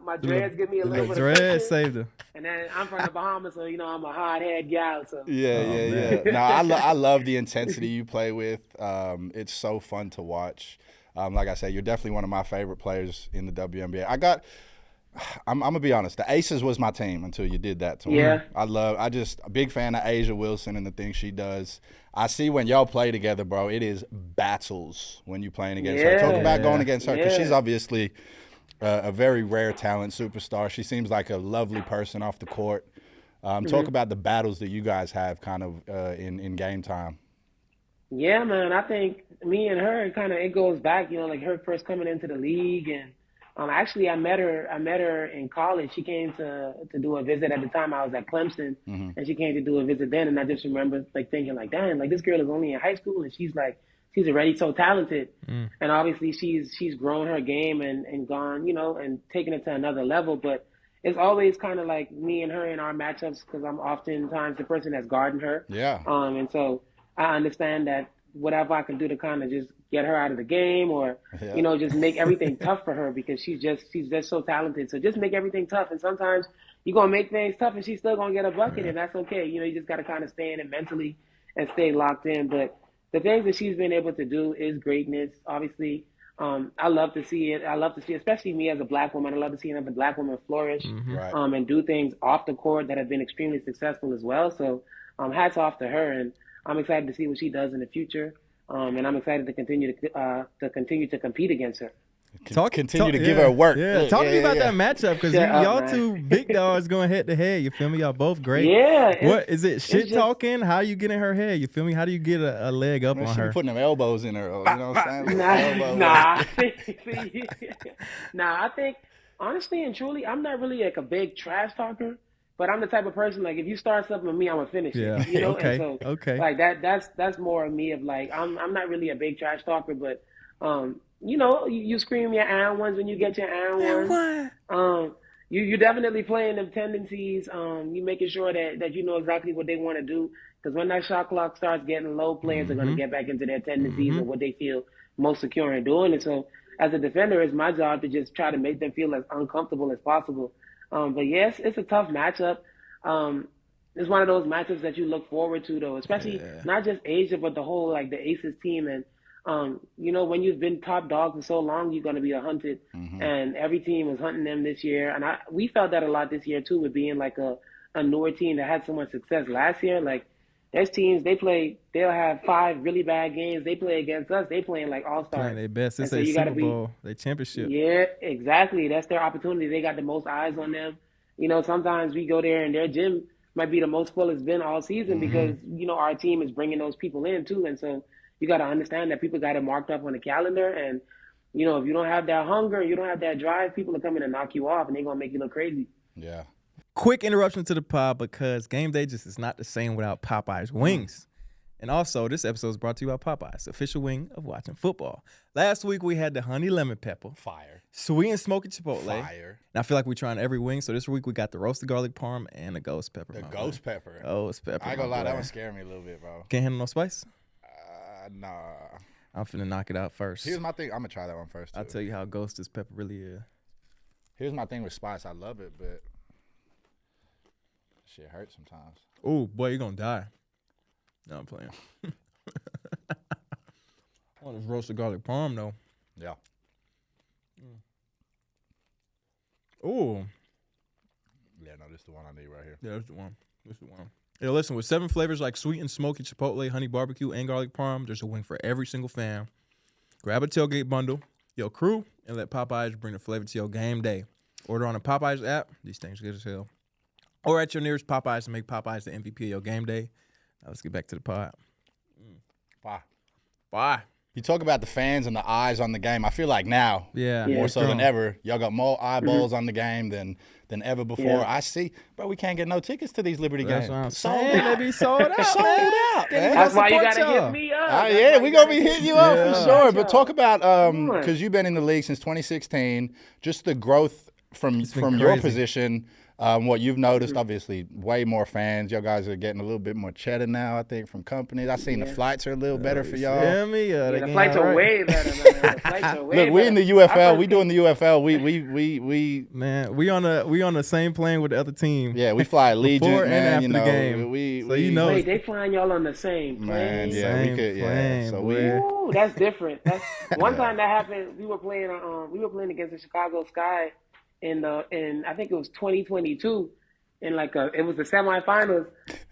my dreads give me a little bit of dreads saved her. And then I'm from the Bahamas, so you know I'm a hard head gal. So yeah. No, I love the intensity you play with. It's so fun to watch. Like I said, you're definitely one of my favorite players in the WNBA. I'm gonna be honest. The Aces was my team until you did that to me. Yeah. I just a big fan of A'ja Wilson and the things she does. I see when y'all play together, bro. It is battles when you playing against her. Talk about going against her, because she's obviously a very rare talent, superstar. She seems like a lovely person off the court. Talk about the battles that you guys have kind of in game time. Yeah, man. I think me and her, it goes back, you know, like her first coming into the league, and actually I met her in college. She came to do a visit. At the time I was at Clemson, and she came to do a visit then, and I just remember like thinking like, damn, like this girl is only in high school and she's already so talented. And obviously she's grown her game and gone, you know, and taken it to another level. But it's always kind of like me and her in our matchups, because I'm oftentimes the person that's guarding her. Yeah. And so I understand that whatever I can do to kind of just get her out of the game, or you know, just make everything tough for her, because she's just so talented. So just make everything tough, and sometimes you're gonna make things tough and she's still gonna get a bucket, and that's okay. You know, you just gotta kind of stay in it mentally and stay locked in. But the things that she's been able to do is greatness. Obviously, I love to see it. I love to see, especially me as a black woman, I love to see another black woman flourish, and do things off the court that have been extremely successful as well. So hats off to her, and I'm excited to see what she does in the future. And I'm excited to continue to compete against her. Continue to give her work. Yeah, talk to me about that matchup, because y'all two big dogs going head to head. You feel me? Y'all both great. Yeah. What is it? Shit talking? How you get in her head? You feel me? How do you get a leg up on her? Putting them elbows in her. You know what I'm saying? Nah. I think honestly and truly, I'm not really like a big trash talker. But I'm the type of person, like, if you start something with me, I'm gonna finish it. You know? Okay. And so, okay. Like that's more of me, of like, I'm not really a big trash talker, but you know, you scream your and ones when you get your and ones. You definitely playing them tendencies. You making sure that you know exactly what they want to do, because when that shot clock starts getting low, players are gonna get back into their tendencies and what they feel most secure in doing. And so, as a defender, it's my job to just try to make them feel as uncomfortable as possible. But yes, it's a tough matchup. It's one of those matchups that you look forward to, though, especially not just A'ja, but the whole, like, the Aces team. And, you know, when you've been top dog for so long, you're going to be hunted. And every team was hunting them this year. And we felt that a lot this year, too, with being like a a newer team that had so much success last year. Like, there's teams they'll have 5 really bad games. They play against us. They playing like all stars. Playing their best. It's So a you got to Super be, Bowl, they championship. yeah, exactly. That's their opportunity. They got the most eyes on them. Sometimes we go there and their gym might be the most full it's been all season because, our team is bringing those people in too. And so you got to understand that people got it marked up on the calendar. And, if you don't have that hunger, you don't have that drive, people are coming to knock you off and they're going to make you look crazy. Yeah. Quick interruption to the pod because game day just is not the same without Popeyes wings. And also, this episode is brought to you by Popeyes, official wing of watching football. Last week, we had the honey lemon pepper. Fire. Sweet and smoky chipotle. Fire. And I feel like we're trying every wing. So this week, we got the roasted garlic parm and the ghost pepper. The ghost pepper. Ghost pepper. I ain't gonna lie, that one scared me a little bit, bro. Can't handle no spice? Nah. I'm finna knock it out first. Here's my thing. I'm gonna try that one first, too. I'll tell you how ghost this pepper really is. Here's my thing with spice. I love it, but shit hurts sometimes. Oh, boy, you're gonna die. No, I'm playing. I want this roasted garlic parm, though. Yeah. Ooh. Yeah, no, this is the one I need right here. Yeah, that's the one. This is the one. Yeah, listen, with 7 flavors like sweet and smoky chipotle, honey barbecue, and garlic parm, there's a wing for every single fan. Grab a tailgate bundle, your crew, and let Popeyes bring the flavor to your game day. Order on the Popeyes app. These things good as hell. Or at your nearest Popeyes to make Popeyes the MVP of your game day. Now let's get back to the pod. Bye. Bye. You talk about the fans and the eyes on the game. I feel like now, Yeah. more so than strong. ever, y'all got more eyeballs on the game than ever before. Yeah. I see, bro, we can't get no tickets to these Liberty That's games. what I'm Sold saying. out. They be sold out, Sold man. out, man. That's why you support got to y'all. hit me up. Oh, That's yeah, why we you going to gotta be hit hitting you me up Yeah. for sure. But y'all. talk about, Come on. because you've been in the league since 2016, just the growth from been your crazy. position, what you've noticed, obviously, way more fans. Y'all guys are getting a little bit more cheddar now, I think, from companies. I seen the flights are a little better for y'all. Feel me? Yeah, They the getting flights are right. way better, man. The flights are way Look, we better. in the I UFL. first We doing the UFL. We Man, we on the same plane with the other team. yeah, we fly Allegiant, Before and man. after You the know, game. we So you know Wait, they flying y'all on the same man, plane? yeah, we Same could, yeah. plane, So boy. we, Ooh, that's different. That's one Yeah. time that happened. We were playing against the Chicago Sky in I think it was 2022. And it was the semifinals.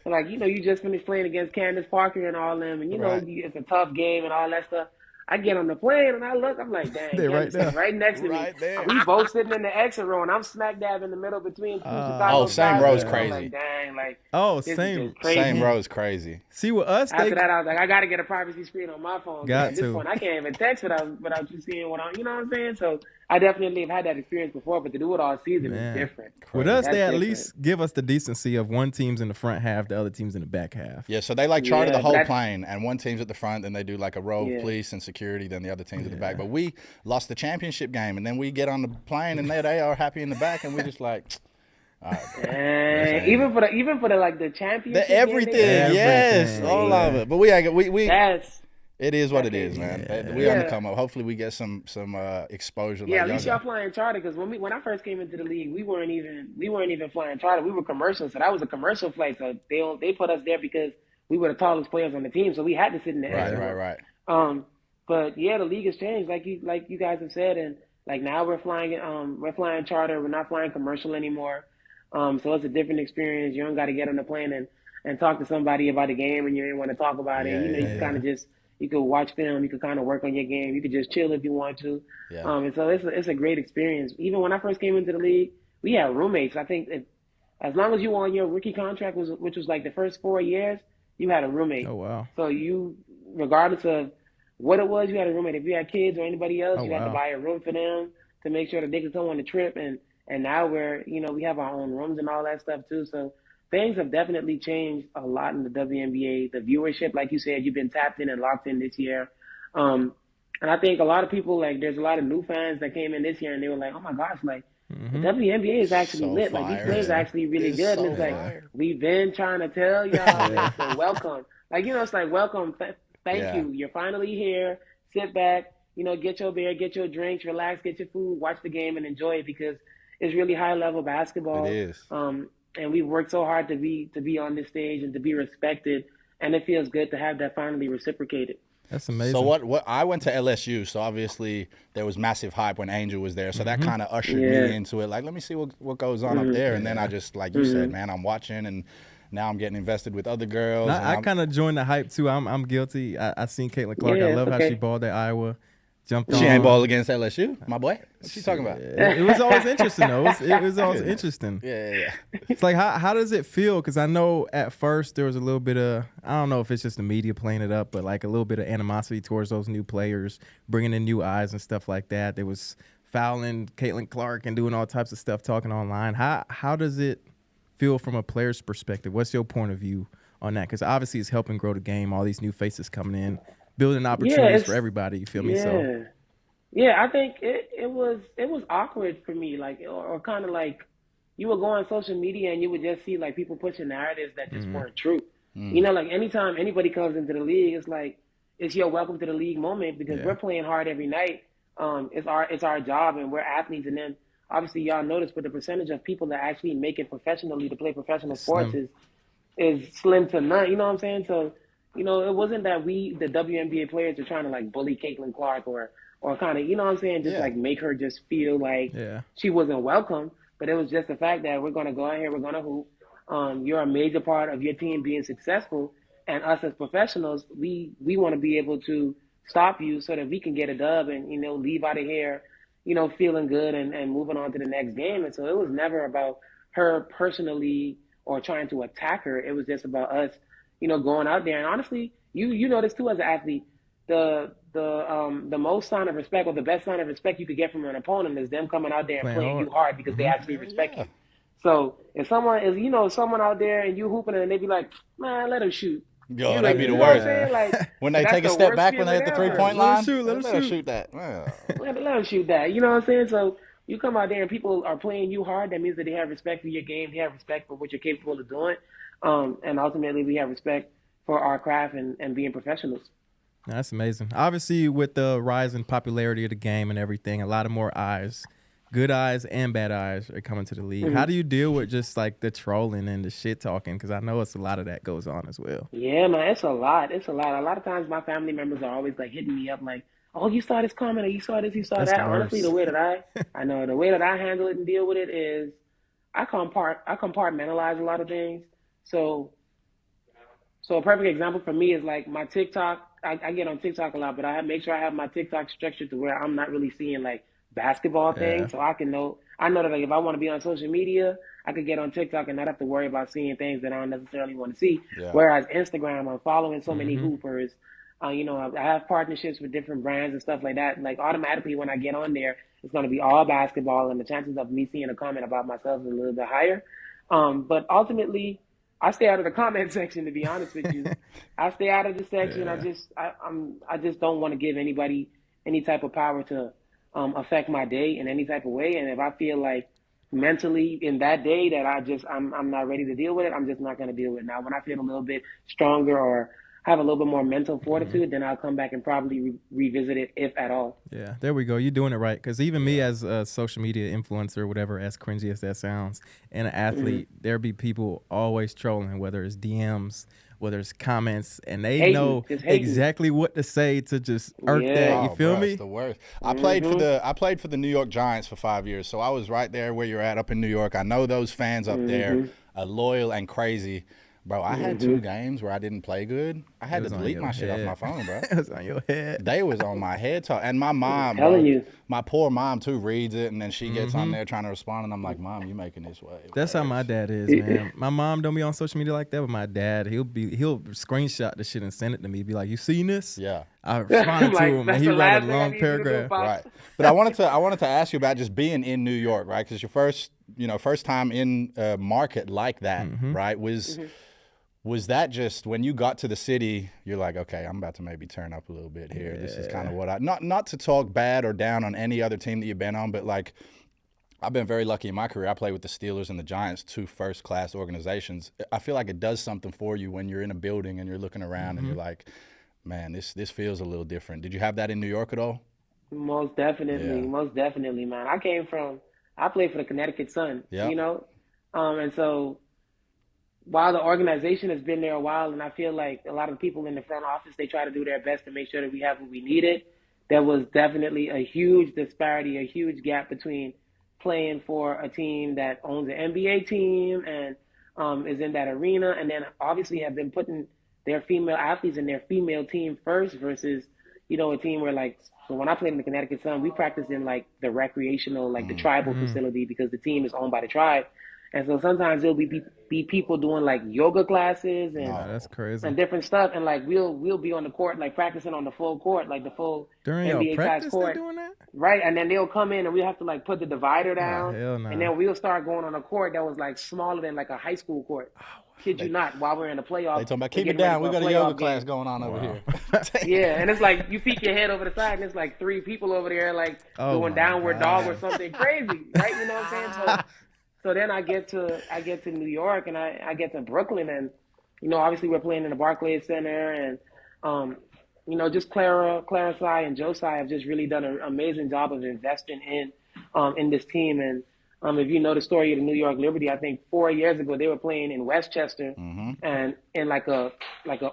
And you just finished playing against Candace Parker and all them, and Right. it's a tough game and all that stuff. I get on the plane and I look, I'm like, dang, They're right Candace is there. right next to Right me. there. We both sitting in the exit row, and I'm smack dab in the middle between two Chicago Oh, same Sky row's players. I'm crazy. like, dang, Oh, this is same. just crazy. same row is crazy. See, with us, After they that, I was like, I got to get a privacy screen on my phone. 'Cause Got at this to. point, I can't even text without you seeing what I'm, you know what I'm saying? So I definitely have had that experience before, but to do it all season Man. is different. with us, That's they at different. least give us the decency of one team's in the front half, the other team's in the back half. Yeah, so they charter Yeah, the whole that's- plane, and one team's at the front, and they do like a row of Yeah. police and security, then the other team's at the back. But we lost the championship game, and then we get on the plane, and they are happy in the back, and we just like, all right, bro. And even for the championship, The everything, game, yes, Everything, all yeah. of it. But we that's it is what it that's is, it. man. We on the Yeah. come up. Hopefully, we get some exposure. yeah. like At least y'all y'all flying charter because when I first came into the league, we weren't even flying charter. We were commercial, so that was a commercial flight. So they put us there because we were the tallest players on the team, so we had to sit in the got. extra row. Right. But yeah, the league has changed, like you guys have said, and now we're flying charter. We're not flying commercial anymore. So it's a different experience. You don't got to get on the plane and talk to somebody about the game, and you didn't want to talk about it. You Yeah. kind of just you could watch film. You could kind of work on your game. You could just chill if you want to. Yeah. And so it's a great experience. Even when I first came into the league, we had roommates. I think as long as you were on your rookie contract, which was like the first 4 years, you had a roommate. Oh, wow. So you, regardless of what it was, you had a roommate. If you had kids or anybody else, Oh, you had to wow. buy a room for them to make sure that they could come on the trip. And now we have our own rooms and all that stuff too. So things have definitely changed a lot in the WNBA. The viewership, like you said, you've been tapped in and locked in this year. And I think a lot of people, there's a lot of new fans that came in this year and they were like, oh my gosh, the WNBA is actually So lit. fire. These players are actually really It's good. so And it's fire. we've been trying to tell y'all, so welcome. It's like, welcome, thank Yeah. you. You're finally here. Sit back, get your beer, get your drinks, relax, get your food, watch the game and enjoy it because it's really high level basketball. It is. And we've worked so hard to be on this stage and to be respected. And it feels good to have that finally reciprocated. That's amazing. So what I went to LSU, so obviously there was massive hype when Angel was there. So that kind of ushered me into it. Like, let me see what goes on up there. And then I just, like you said, man, I'm watching, and now I'm getting invested with other girls. I kind of joined the hype too. I'm guilty. I seen Caitlin Clark. I love how she balled at Iowa. Jumped on. She ain't ball against LSU, my boy. What's she talking about? It was always interesting, though. It was always interesting. Yeah. It's like, how does it feel? Because I know at first there was a little bit of, I don't know if it's just the media playing it up, but like a little bit of animosity towards those new players, bringing in new eyes and stuff like that. There was fouling Caitlin Clark and doing all types of stuff, talking online. How does it feel from a player's perspective? What's your point of view on that? Because obviously it's helping grow the game, all these new faces coming in, building opportunities for everybody. You feel me? Yeah, I think it was awkward for me, like, or kind of like you would go on social media and you would just see like people pushing narratives that just weren't true. You know, like anytime anybody comes into the league, it's like it's your welcome to the league moment because we're playing hard every night. It's our job and we're athletes, and then obviously y'all notice, but the percentage of people that actually make it professionally to play professional sports is slim to none. You know what I'm saying? So, you know, it wasn't that we, the WNBA players, are trying to like bully Caitlin Clark or kind of, you know what I'm saying, just like make her just feel like she wasn't welcome. But it was just the fact that we're going to go out here, we're going to hoop. You're a major part of your team being successful. And us as professionals, we want to be able to stop you so that we can get a dub and, you know, leave out of here, you know, feeling good and moving on to the next game. And so it was never about her personally or trying to attack her. It was just about us, you know, going out there. And honestly, you know this too as an athlete, the most sign of respect or the best sign of respect you could get from an opponent is them coming out there and playing you hard because they actually respect you. So if someone is, you know, someone out there and you hooping and they be like, man, let him shoot. Yo, that'd be the worst. Like, when they take a step back when they hit the 3-point line, let them shoot that. Let them shoot that. You know what I'm saying? So you come out there and people are playing you hard. That means that they have respect for your game. They have respect for what you're capable of doing. And ultimately, we have respect for our craft and being professionals. That's amazing. Obviously, with the rise in popularity of the game and everything, a lot of more eyes, good eyes and bad eyes, are coming to the league. How do you deal with just like the trolling and the shit talking? Because I know it's a lot of that goes on as well. Yeah, man, it's a lot. It's a lot. A lot of times, my family members are always like hitting me up, like, "Oh, you saw this comment, or you saw this, you saw that." Honestly, the way that I handle it and deal with it is, I compartmentalize a lot of things. So a perfect example for me is like my TikTok. I get on TikTok a lot, but I make sure I have my TikTok structured to where I'm not really seeing like basketball things. So I know that like if I want to be on social media, I could get on TikTok and not have to worry about seeing things that I don't necessarily want to see. Whereas Instagram, I'm following so many hoopers. You know, I have partnerships with different brands and stuff like that. Like automatically when I get on there, it's going to be all basketball, and the chances of me seeing a comment about myself is a little bit higher. But ultimately, I stay out of the comment section, to be honest with you. I stay out of the section. I just don't want to give anybody any type of power to affect my day in any type of way. And if I feel like mentally in that day that I'm not ready to deal with it, I'm just not going to deal with it. Now, when I feel a little bit stronger or have a little bit more mental fortitude, then I'll come back and probably revisit it, if at all. Yeah, there we go. You're doing it right. Because even me as a social media influencer, whatever, as cringy as that sounds, and an athlete, there be people always trolling, whether it's DMs, whether it's comments, and they know exactly what to say to just irk that. You feel me? It's the worst. I played for the New York Giants for 5 years, so I was right there where you're at up in New York. I know those fans up there are loyal and crazy. Bro, I had 2 games where I didn't play good. I had to delete my shit off my phone, bro. It was on your head. They was on my head. And my mom, my poor mom, too, reads it, and then she gets on there trying to respond, and I'm like, Mom, you making this way. That's how my dad is, man. My mom don't be on social media like that, but my dad, he'll screenshot the shit and send it to me. Be like, you seen this? Yeah. I responded to him, and he write a long paragraph. Right. But I wanted to ask you about just being in New York, right? Because your first time in a market like that, right, was that just when you got to the city, you're like, okay, I'm about to maybe turn up a little bit here. This is kind of what not to talk bad or down on any other team that you've been on, but like I've been very lucky in my career. I played with the Steelers and the Giants, 2 first-class organizations. I feel like it does something for you when you're in a building and you're looking around and you're like, man, this feels a little different. Did you have that in New York at all? Most definitely, man. I played for the Connecticut Sun, you know, and so while the organization has been there a while, and I feel like a lot of the people in the front office, they try to do their best to make sure that we have what we needed. There was definitely a huge disparity, a huge gap between playing for a team that owns an NBA team and is in that arena, and then obviously have been putting their female athletes in their female team first versus, a team where so when I played in the Connecticut Sun, we practiced in the recreational, the tribal facility because the team is owned by the tribe. And so sometimes there'll be people doing yoga classes and that's crazy and different stuff, and we'll be on the court practicing on the full court, the full during NBA your size practice. court, Doing that, right? And then they'll come in and we have to put the divider down, hell no. and then we'll start going on a court that was smaller than a high school court. Kid you not, while we're in the playoffs. They talking about keep it down. We got a yoga class going on over here. Yeah, and it's you peek your head over the side, and it's 3 people over there doing downward dog or something crazy, right? You know what I'm saying? So then I get to New York and I get to Brooklyn, and obviously we're playing in the Barclays Center, and just Clara Sai and Joe Sai have just really done an amazing job of investing in this team. And if you know the story of the New York Liberty, I think 4 years ago they were playing in Westchester and in a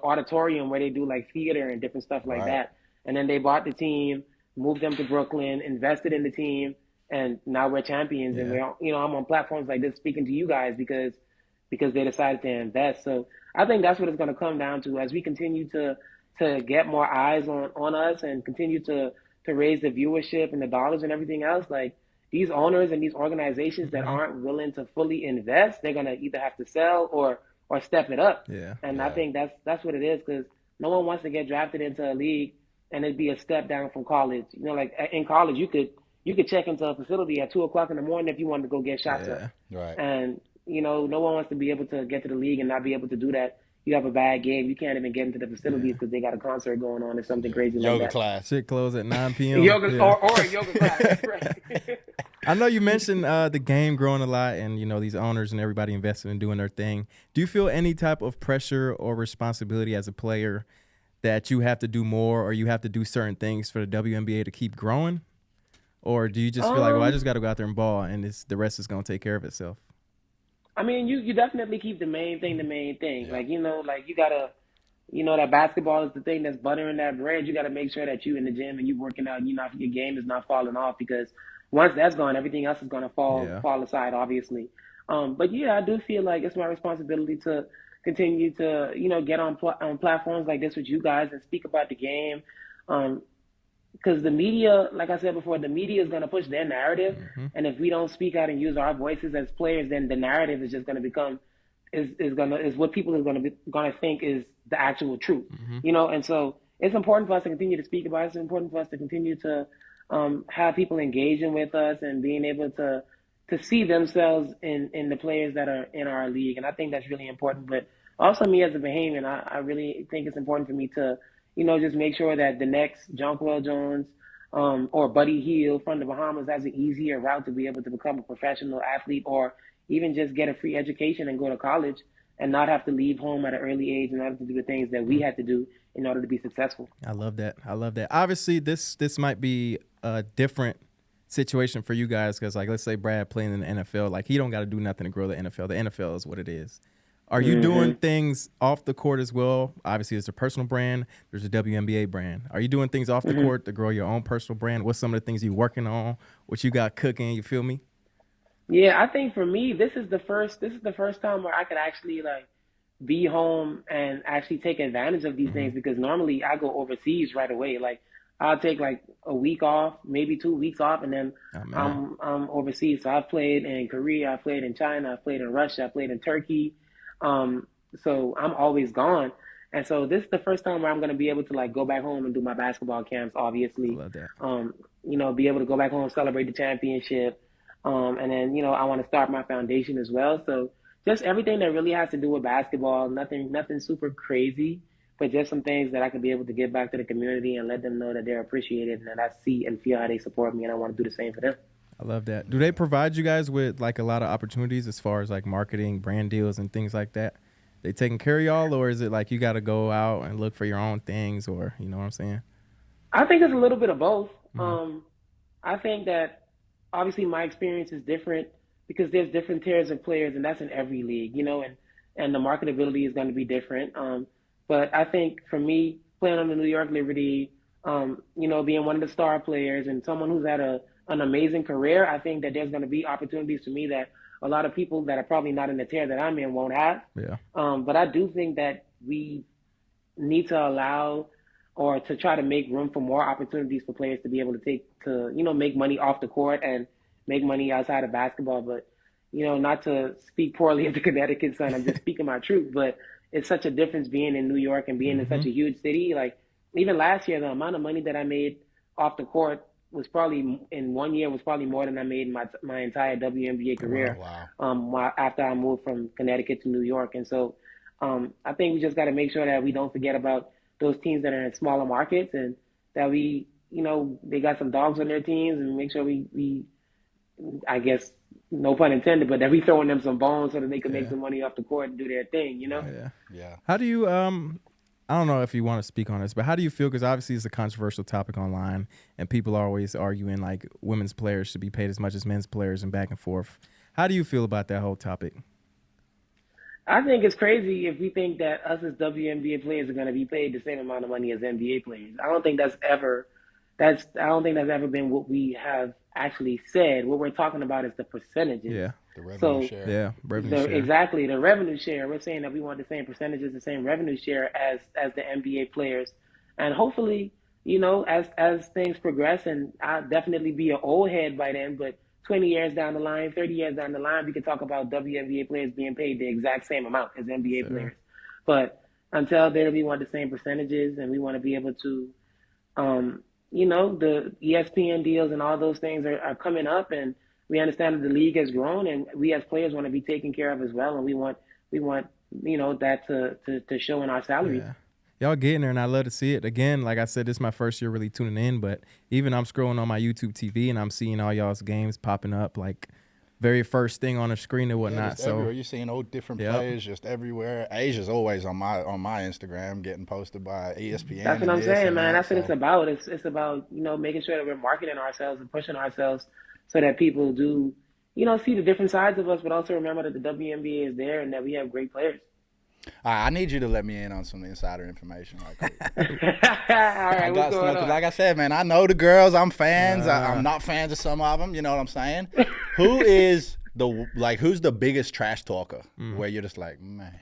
auditorium where they do theater and different stuff like that. And then they bought the team, moved them to Brooklyn, invested in the team, and now we're champions. And we're I'm on platforms like this speaking to you guys because they decided to invest. So I think that's what it's going to come down to as we continue to get more eyes on us and continue to raise the viewership and the dollars and everything else. These owners and these organizations that aren't willing to fully invest, they're going to either have to sell or step it up. And I think that's what it is, because no one wants to get drafted into a league and it'd be a step down from college. In college, you could check into a facility at 2:00 in the morning if you wanted to go get shots up. Right. And, no one wants to be able to get to the league and not be able to do that. You have a bad game, you can't even get into the facilities because they got a concert going on or something crazy yoga like that. Yoga class. Shit close at 9 p.m. Yoga or a yoga class. Right. I know you mentioned the game growing a lot and, these owners and everybody invested in doing their thing. Do you feel any type of pressure or responsibility as a player that you have to do more or you have to do certain things for the WNBA to keep growing? Or do you just feel like, I just got to go out there and ball and the rest is going to take care of itself? I mean, you definitely keep the main thing the main thing. Yeah. You got to, that basketball is the thing that's buttering that bread. You got to make sure that you in the gym and you working out, your game is not falling off, because once that's gone, everything else is going to fall aside, obviously. But yeah, I do feel like it's my responsibility to continue to, get on platforms like this with you guys and speak about the game. Because the media, like I said before, the media is going to push their narrative. And if we don't speak out and use our voices as players, then the narrative is just going to become, is what people are going to think is the actual truth, And so it's important for us to continue to speak about it. It's important for us to continue to have people engaging with us and being able to see themselves in the players that are in our league. And I think that's really important. But also me as a Bahamian, I really think it's important for me to, just make sure that the next Jonquel Jones or Buddy Hield from the Bahamas has an easier route to be able to become a professional athlete, or even just get a free education and go to college and not have to leave home at an early age in order to do the things that we had to do in order to be successful. I love that. Obviously, this might be a different situation for you guys because, let's say Brad playing in the NFL, he don't got to do nothing to grow the NFL. The NFL is what it is. Are you doing things off the court as well? Obviously, there's a personal brand. There's a WNBA brand. Are you doing things off the court to grow your own personal brand? What's some of the things you're working on? What you got cooking? You feel me? Yeah, I think for me, this is the first time where I could actually be home and actually take advantage of these things, because normally I go overseas right away. I'll take a week off, maybe 2 weeks off, and then I'm overseas. So I've played in Korea, I've played in China, I've played in Russia, I've played in Turkey. So I'm always gone. And so this is the first time where I'm going to be able to go back home and do my basketball camps, obviously. Love that. Be able to go back home, celebrate the championship. And then, I want to start my foundation as well. So just everything that really has to do with basketball, nothing super crazy, but just some things that I could be able to give back to the community and let them know that they're appreciated and that I see and feel how they support me, and I want to do the same for them. I love that. Do they provide you guys with a lot of opportunities as far as marketing, brand deals, and things like that? They taking care of y'all, or is it you got to go out and look for your own things, or you know what I'm saying? I think it's a little bit of both. I think that obviously my experience is different because there's different tiers of players, and that's in every league, And and the marketability is going to be different. But I think for me, playing on the New York Liberty, being one of the star players and someone who's had an amazing career, I think that there's going to be opportunities for me that a lot of people that are probably not in the tier that I'm in won't have. Yeah. But I do think that we need to allow or to try to make room for more opportunities for players to be able to make money off the court and make money outside of basketball. But, not to speak poorly of the Connecticut Sun, I'm just speaking my truth, but it's such a difference being in New York and being in such a huge city. Like, even last year, the amount of money that I made off the court was probably in 1 year was probably more than I made in my entire WNBA career. Wow. After I moved from Connecticut to New York. And so I think we just got to make sure that we don't forget about those teams that are in smaller markets and that we, they got some dogs on their teams and make sure we I guess, no pun intended, but that we throwing them some bones so that they can make some money off the court and do their thing, Yeah. How do you I don't know if you want to speak on this, but how do you feel? Because obviously it's a controversial topic online, and people are always arguing like women's players should be paid as much as men's players and back and forth. How do you feel about that whole topic? I think it's crazy if we think that us as WNBA players are going to be paid the same amount of money as NBA players. I don't think that's ever been what we have actually said. What we're talking about is the percentages. Yeah. The revenue share. Yeah, revenue share. Exactly, the revenue share. We're saying that we want the same percentages, the same revenue share as the NBA players. And hopefully, as things progress, and I'll definitely be an old head by then, but 20 years down the line, 30 years down the line, we can talk about WNBA players being paid the exact same amount as NBA players. But until then, we want the same percentages, and we want to be able to, the ESPN deals and all those things are coming up, and we understand that the league has grown, and we as players want to be taken care of as well, and we want that to show in our salaries. Yeah. Y'all getting there, and I love to see it. Again, like I said, this is my first year really tuning in, but even I'm scrolling on my YouTube TV, and I'm seeing all y'all's games popping up, like very first thing on the screen and whatnot. So everywhere. You're seeing old different players just everywhere. Asia's always on my Instagram getting posted by ESPN. That's what I'm saying, man. That's what it's about. It's about, making sure that we're marketing ourselves and pushing ourselves so that people do, see the different sides of us, but also remember that the WNBA is there and that we have great players. I need you to let me in on some insider information right quick. All right, what's going on? Like I said, man, I know the girls. I'm fans. I'm not fans of some of them. You know what I'm saying? Who's the biggest trash talker where you're just like, man,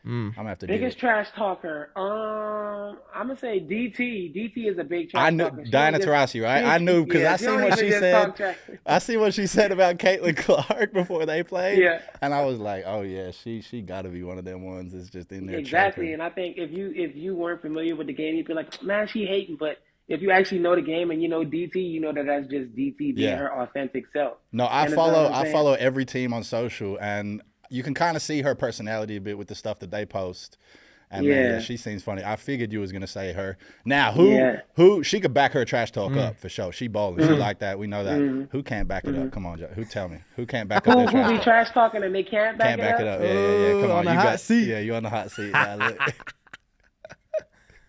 I'm gonna have to biggest trash talker. I'm gonna say DT. DT is a big trash talker. I knew Diana Taurasi, right? I knew because I seen what she said. I see what she said about Caitlin Clark before they played. Yeah. And I was like, oh yeah, she got to be one of them ones that's just in there. Exactly. Chirping. And I think if you weren't familiar with the game, you'd be like, man, she hating. But if you actually know the game and you know DT, you know that that's just DT being her authentic self. No, I follow every team on social, and you can kind of see her personality a bit with the stuff that they post. And man, she seems funny. I figured you was gonna say her. Now, who she could back her trash talk up for sure. She balling. She like that. We know that. Who can't back it up? Come on, Joe. Who tell me? Who can't back up their trash talk? Who be trash talking and they can't back it up? Yeah. Come on, the hot seat. Yeah, you on the hot seat. Look.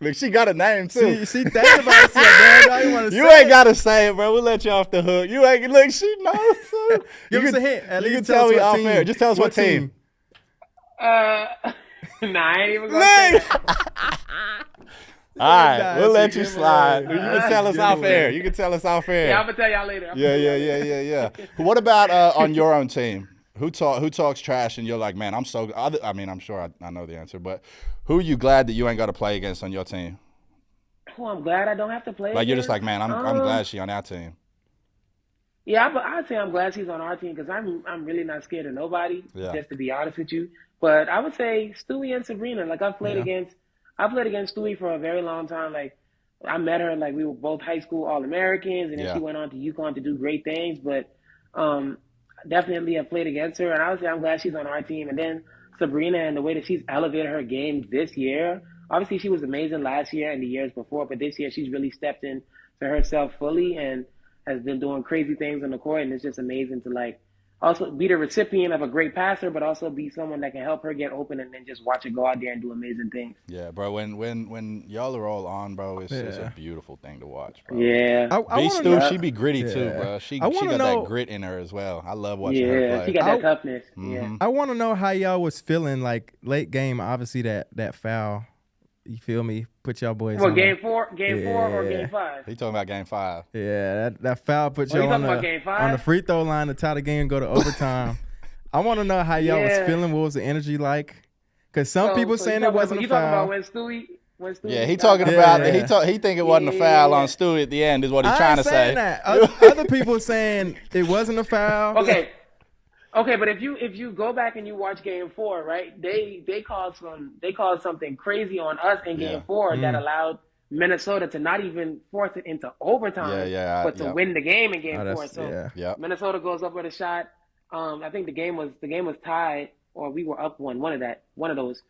Look, she got a name too. She thinking about it, man. You ain't gotta say it, bro. We'll let you off the hook. You ain't look. She knows. So. Give us a hint. At least you can tell me off air. Just tell us what team. Nah, I ain't even gonna say that. All right, we'll let you slide. You can tell us off air. Yeah, I'm gonna tell y'all later. Yeah. What about on your own team? Who talks trash and you're like, man, I'm so. I mean, I'm sure I know the answer, but who are you glad that you ain't got to play against on your team? Who I'm glad I don't have to play. Like you're just like, man, I'm glad she on our team. Yeah, but I'd say I'm glad she's on our team because I'm really not scared of nobody. Just to be honest with you. But I would say Stewie and Sabrina. Like I played against Stewie for a very long time. Like I met her, like we were both high school All-Americans, and then she went on to UConn to do great things. But definitely I played against her, and I would say I'm glad she's on our team. And then Sabrina and the way that she's elevated her game this year. Obviously, she was amazing last year and the years before, but this year she's really stepped into herself fully and has been doing crazy things on the court, and it's just amazing to like also be the recipient of a great passer, but also be someone that can help her get open and then just watch her go out there and do amazing things. Yeah, bro. When y'all are all on, bro, it's a beautiful thing to watch, bro. Yeah. B Stu, she be gritty too, bro. She got that grit in her as well. I love watching her play. Yeah, she got that toughness. Yeah. I want to know how y'all was feeling like late game. Obviously that foul. You feel me? Put y'all boys on. Game four or game 5? He talking about game 5. Yeah, that foul put y'all on the free throw line to tie the game and go to overtime. I want to know how y'all was feeling. What was the energy like? Because some people saying it wasn't a foul. You talking about when Stewie Yeah, he talking about he think it wasn't a foul on Stewie at the end is what he's trying to say. That. Other people saying it wasn't a foul. Okay, but if you go back and you watch Game 4, right? They called something crazy on us in Game 4 that allowed Minnesota to not even force it into overtime, but to win the game in Game 4. So Minnesota goes up with a shot. I think the game was tied, or we were up one of those.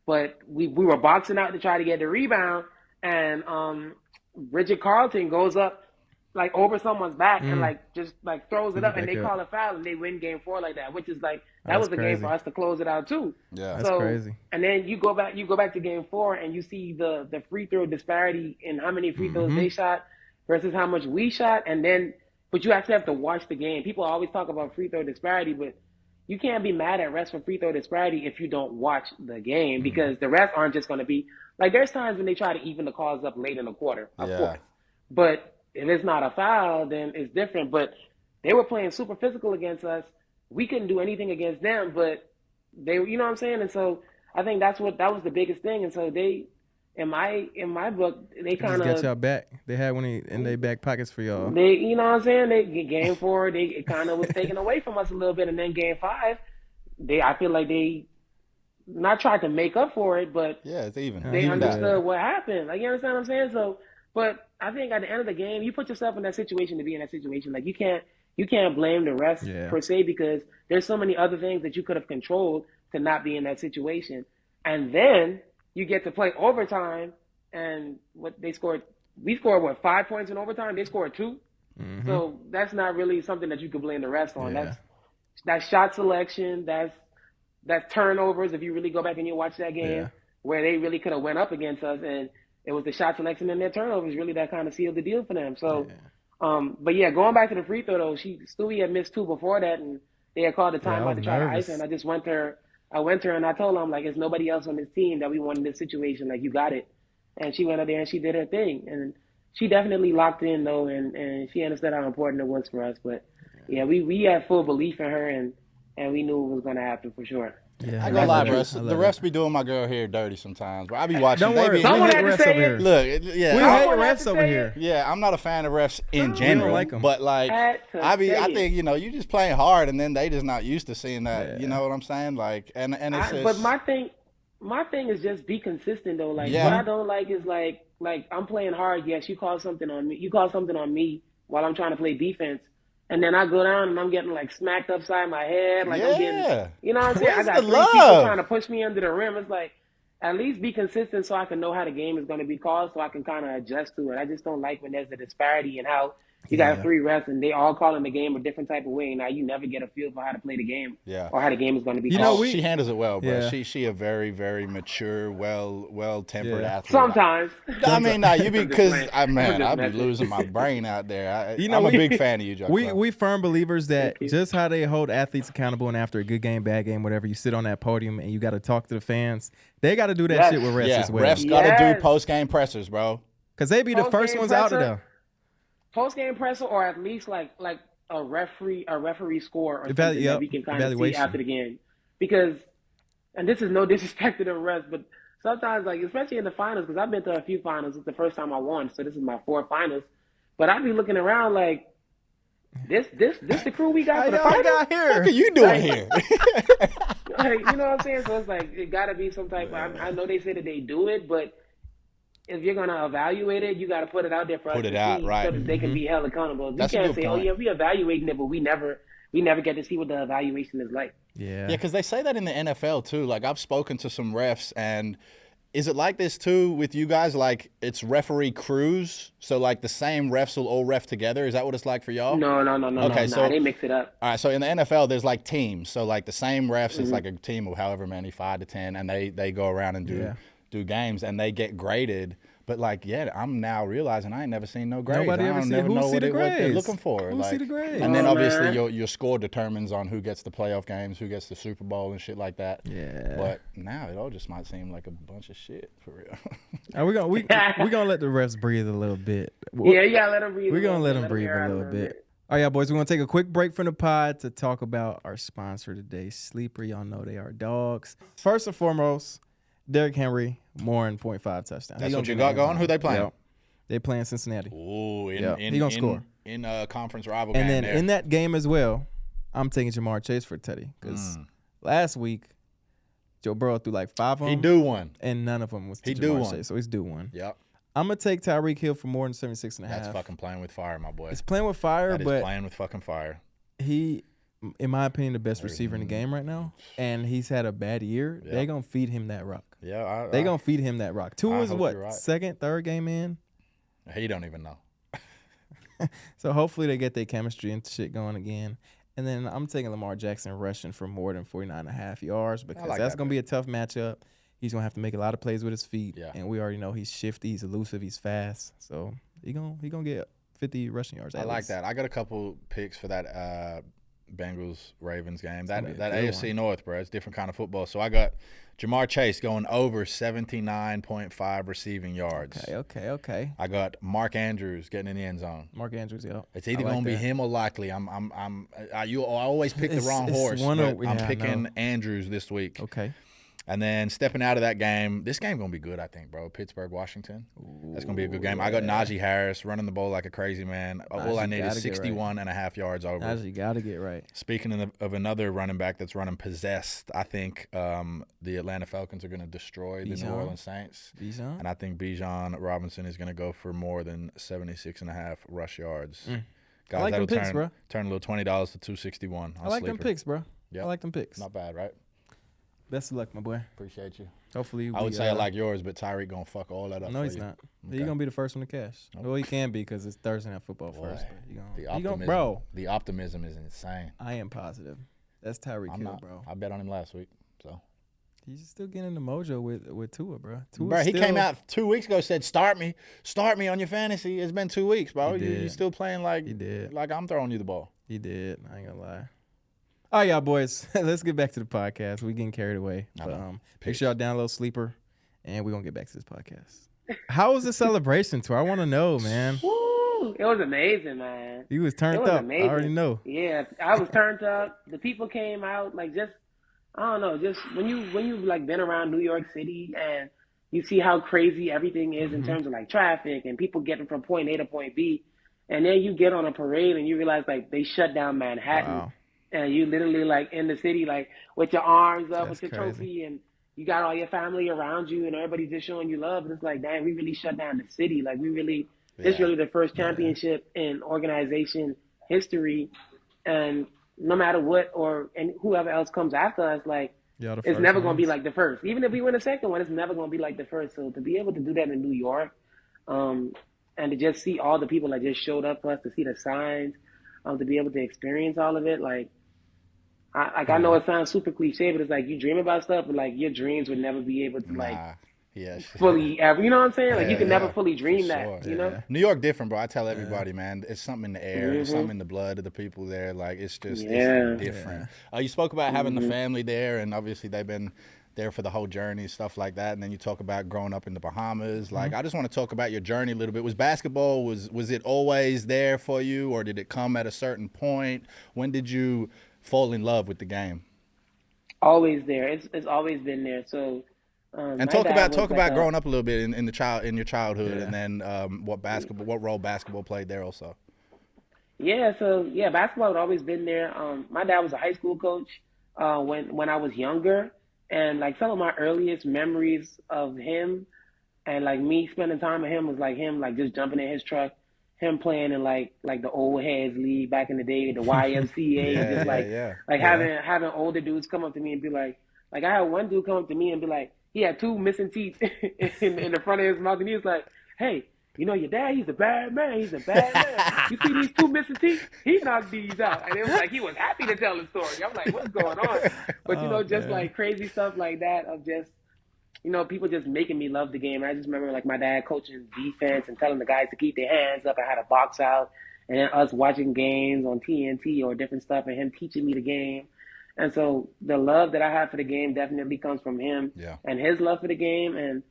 But we were boxing out to try to get the rebound, and Bridget Carlton goes up like over someone's back and just throws it up, and they call a foul and they win Game 4 like that, which is that was the game for us to close it out too. Yeah, that's crazy. And then you go back to Game 4 and you see the free throw disparity in how many free throws they shot versus how much we shot, but you actually have to watch the game. People always talk about free throw disparity, but you can't be mad at refs for free throw disparity if you don't watch the game, because the refs aren't just going to be there's times when they try to even the calls up late in the quarter, of course, but if it's not a foul, then it's different. But they were playing super physical against us. We couldn't do anything against them, but they, you know what I'm saying? And so I think that was the biggest thing. And so they, in my book, they kind of got y'all back. They had one in their back pockets for y'all. They, you know what I'm saying? They Game 4, it kind of was taken away from us a little bit, and then Game 5, I feel like they not tried to make up for it, but it's even. They understood what happened. You understand what I'm saying? So, but I think at the end of the game, you put yourself in that situation to be in that situation. You can't blame the refs per se, because there's so many other things that you could have controlled to not be in that situation. And then you get to play overtime, and we scored 5 points in overtime? They scored 2. Mm-hmm. So that's not really something that you could blame the refs on. Yeah. That's shot selection, that's turnovers. If you really go back and you watch that game where they really could have went up against us, and it was the shot selection and their turnovers really that kind of sealed the deal for them. So, but going back to the free throw though, Stewie had missed 2 before that, and they had called the timeout to try to ice her. And I just went to her and I told her, I'm like, there's nobody else on this team that we want in this situation. You got it. And she went out there and she did her thing. And she definitely locked in though, and she understood how important it was for us. But we had full belief in her, and we knew it was going to happen for sure. Yeah, I ain't gonna lie, bro. The refs be doing my girl here dirty sometimes, bro. I be watching. Don't worry, someone had to say it. Look, we hate refs over here. Yeah, I'm not a fan of refs in general, like them. But I think you just playing hard, and then they just not used to seeing that. You know what I'm saying? And it's just. But my thing is just be consistent though. What I don't like is like I'm playing hard. Yes, you call something on me. You call something on me while I'm trying to play defense. And then I go down and I'm getting smacked upside my head. I'm getting, you know what I'm saying? I got 3 people trying to push me under the rim. It's at least be consistent so I can know how the game is going to be called, so I can kind of adjust to it. I just don't like when there's a disparity in how you got 3 refs and they all calling the game a different type of way. Now you never get a feel for how to play the game or how the game is going to be called. She handles it well, bro. Yeah. She a very, very mature, well-tempered athlete. Sometimes. I mean, you be I'd be losing my brain out there. I'm a big fan of you, Jonquel. We firm believers that just how they hold athletes accountable, and after a good game, bad game, whatever, you sit on that podium and you got to talk to the fans. They got to do that shit with refs as well. Refs got to do post-game pressers, bro. Because they be the first ones out of there. Post-game presser, or at least like a referee score or something that we can kind of see after the game. Because, and this is no disrespect to the refs, but sometimes especially in the finals, because I've been to a few finals. It's the first time I won, so this is my 4th finals. But I'd be looking around this the crew we got for the finals? What are you doing here? You know what I'm saying? So it's it got to be some type of, I know they say that they do it, but if you're going to evaluate it, you got to put it out there for us to see, right. so that they can be held accountable. That's you can't say, point. we evaluating it, but we never get to see what the evaluation is like. Yeah. Yeah, because they say that in the NFL too. I've spoken to some refs, and Is it like this too with you guys? Like it's referee crews, so like the same refs will all ref together. Is that what it's like for y'all? No. Okay, so They mix it up. all right, so in the NFL, there's like teams. So like the same refs, it's like a team of however many, 5 to 10, and they go around and do games, and they get graded. But like, I'm now realizing I ain't never seen no grades. Nobody I ever don't see never who know see what the they're grades. looking for. Who see the grades? And then Oh, obviously man. your score determines on who gets the playoff games, who gets the Super Bowl and shit like that. Yeah. But now it all just might seem like a bunch of shit for real. We gonna let the refs breathe a little bit. Yeah, you gotta let them breathe. We're gonna let them them breathe air a out little bit. All right, y'all boys, we're gonna take a quick break from the pod to talk about our sponsor today, Sleeper. Y'all know they are dogs. First and foremost, Derrick Henry, more than 0.5 touchdowns. That's what you got going? Who they playing? Yep. They playing Cincinnati. Ooh, He gonna score. In a conference rival And game then there. in that game as well, I'm taking Jamar Chase for Teddy because last week Joe Burrow threw like 5 of them. He do one. And none of them was to He do Jamar one. Chase, so he's due one. Yep. I'm gonna take Tyreek Hill for more than 76.5. That's fucking playing with fire, my boy. It's playing with fire, That is but playing with fucking fire. he, in my opinion, the best receiver in the game right now, and he's had a bad year. Yep. They're gonna feed him that rock. Yeah, They're gonna feed him that rock. Tua is hope what, you're right. second, third game in? He don't even know. So hopefully they get their chemistry and shit going again. And then I'm taking Lamar Jackson rushing for more than 49.5 yards because like that's that going to be a tough matchup. He's going to have to make a lot of plays with his feet. Yeah. And we already know he's shifty, he's elusive, he's fast. So he gonna get 50 rushing yards. I like that. I got a couple picks for that Bengals-Ravens game. That gonna be a good AFC one. North, bro. It's different kind of football. So I got Jamar Chase going over 79.5 receiving yards. Okay. I got Mark Andrews getting in the end zone. Mark Andrews, yeah. It's either I like gonna be that. him or Likely. I always pick the wrong It's horse. one But of- yeah, I'm I picking know. Andrews this week. Okay. And then stepping out of that game, this game gonna be good, I think, bro. Pittsburgh, Washington. That's gonna be a good game. I got Najee Harris running the ball like a crazy man. All I Najee need is gotta get right. 61 and a half yards over. Najee got to get right. Speaking of another running back that's running possessed, I think the Atlanta Falcons are going to destroy the New Bijan? Orleans Saints. Bijan? And I think Bijan Robinson is going to go for more than 76 and a half rush yards. Guys, like them that'll picks, bro. turn a little $20 to 261. I like them picks, bro. Yep. I like them picks. Not bad, right? Best of luck, my boy. Appreciate you. Hopefully, I would say I like yours, but Tyreek going to fuck all that up No, for he's you. not. Okay. He's gonna be the first one to cash. Nope. Well, he can be because it's Thursday Night Football Boy, first. But The he optimism, gonna, bro. The optimism is insane. I am positive. That's Tyreek I'm Hill, not. bro. I bet on him last week. So. He's still getting the mojo with Tua, bro. Bro, he came out 2 weeks ago, said, start me on your fantasy. It's been 2 weeks, bro. He did. You still playing like He did. like I'm throwing you the ball. He did. I ain't gonna lie. All right, y'all boys. Let's get back to the podcast. We getting carried away. I But, know. make Peace. sure y'all download Sleeper, and we're gonna get back to this podcast. How was the celebration tour? I want to know, man. Woo! It was amazing, man. He was It turned was up. amazing. I already know. Yeah, I was turned up. The people came out like just I don't know, just when you like been around New York City and you see how crazy everything is in terms of like traffic and people getting from point A to point B, and then you get on a parade and you realize like they shut down Manhattan. Wow. And you literally like in the city, like with your arms up, That's with your crazy. trophy, and you got all your family around you, and everybody just showing you love. And it's like, damn, we really shut down the city. Like it's really the first championship in organization history. And no matter what and whoever else comes after us, like Y'all the it's first never going to be ones. like the first. Even if we win the second one, it's never going to be like the first. So to be able to do that in New York, and to just see all the people that just showed up for us, to see the signs, to be able to experience all of it, like. I know it sounds super cliche, but it's like you dream about stuff, but like your dreams would never be able to like fully ever. You know what I'm saying? Like you can never fully dream that. sure. You know? New York different, bro. I tell everybody, man, it's something in the air, it's something in the blood of the people there. Like it's just it's different. You spoke about having the family there, and obviously they've been there for the whole journey, stuff like that. And then you talk about growing up in the Bahamas. Like I just want to talk about your journey a little bit. Was basketball was it always there for you, or did it come at a certain point? When did you fall in love with the game? Always there. It's always been there. So. And talk about growing up a little bit in your childhood, and then what role basketball played there also. Yeah, so basketball had always been there. My dad was a high school coach when I was younger, and like some of my earliest memories of him and like me spending time with him was like him like just jumping in his truck, him playing in like the old heads league back in the day, the YMCA, having older dudes come up to me and be like I had one dude come up to me and be like, he had 2 missing teeth in the front of his mouth, and he was like, "Hey, you know your dad? He's a bad man. He's a bad man. You see these 2 missing teeth? He knocked these out." And it was like he was happy to tell the story. I'm like, "What's going on?" But just like crazy stuff like that of just people just making me love the game. I just remember like my dad coaching defense and telling the guys to keep their hands up and how to box out, and then us watching games on TNT or different stuff, and him teaching me the game. And so the love that I have for the game definitely comes from him and his love for the game. And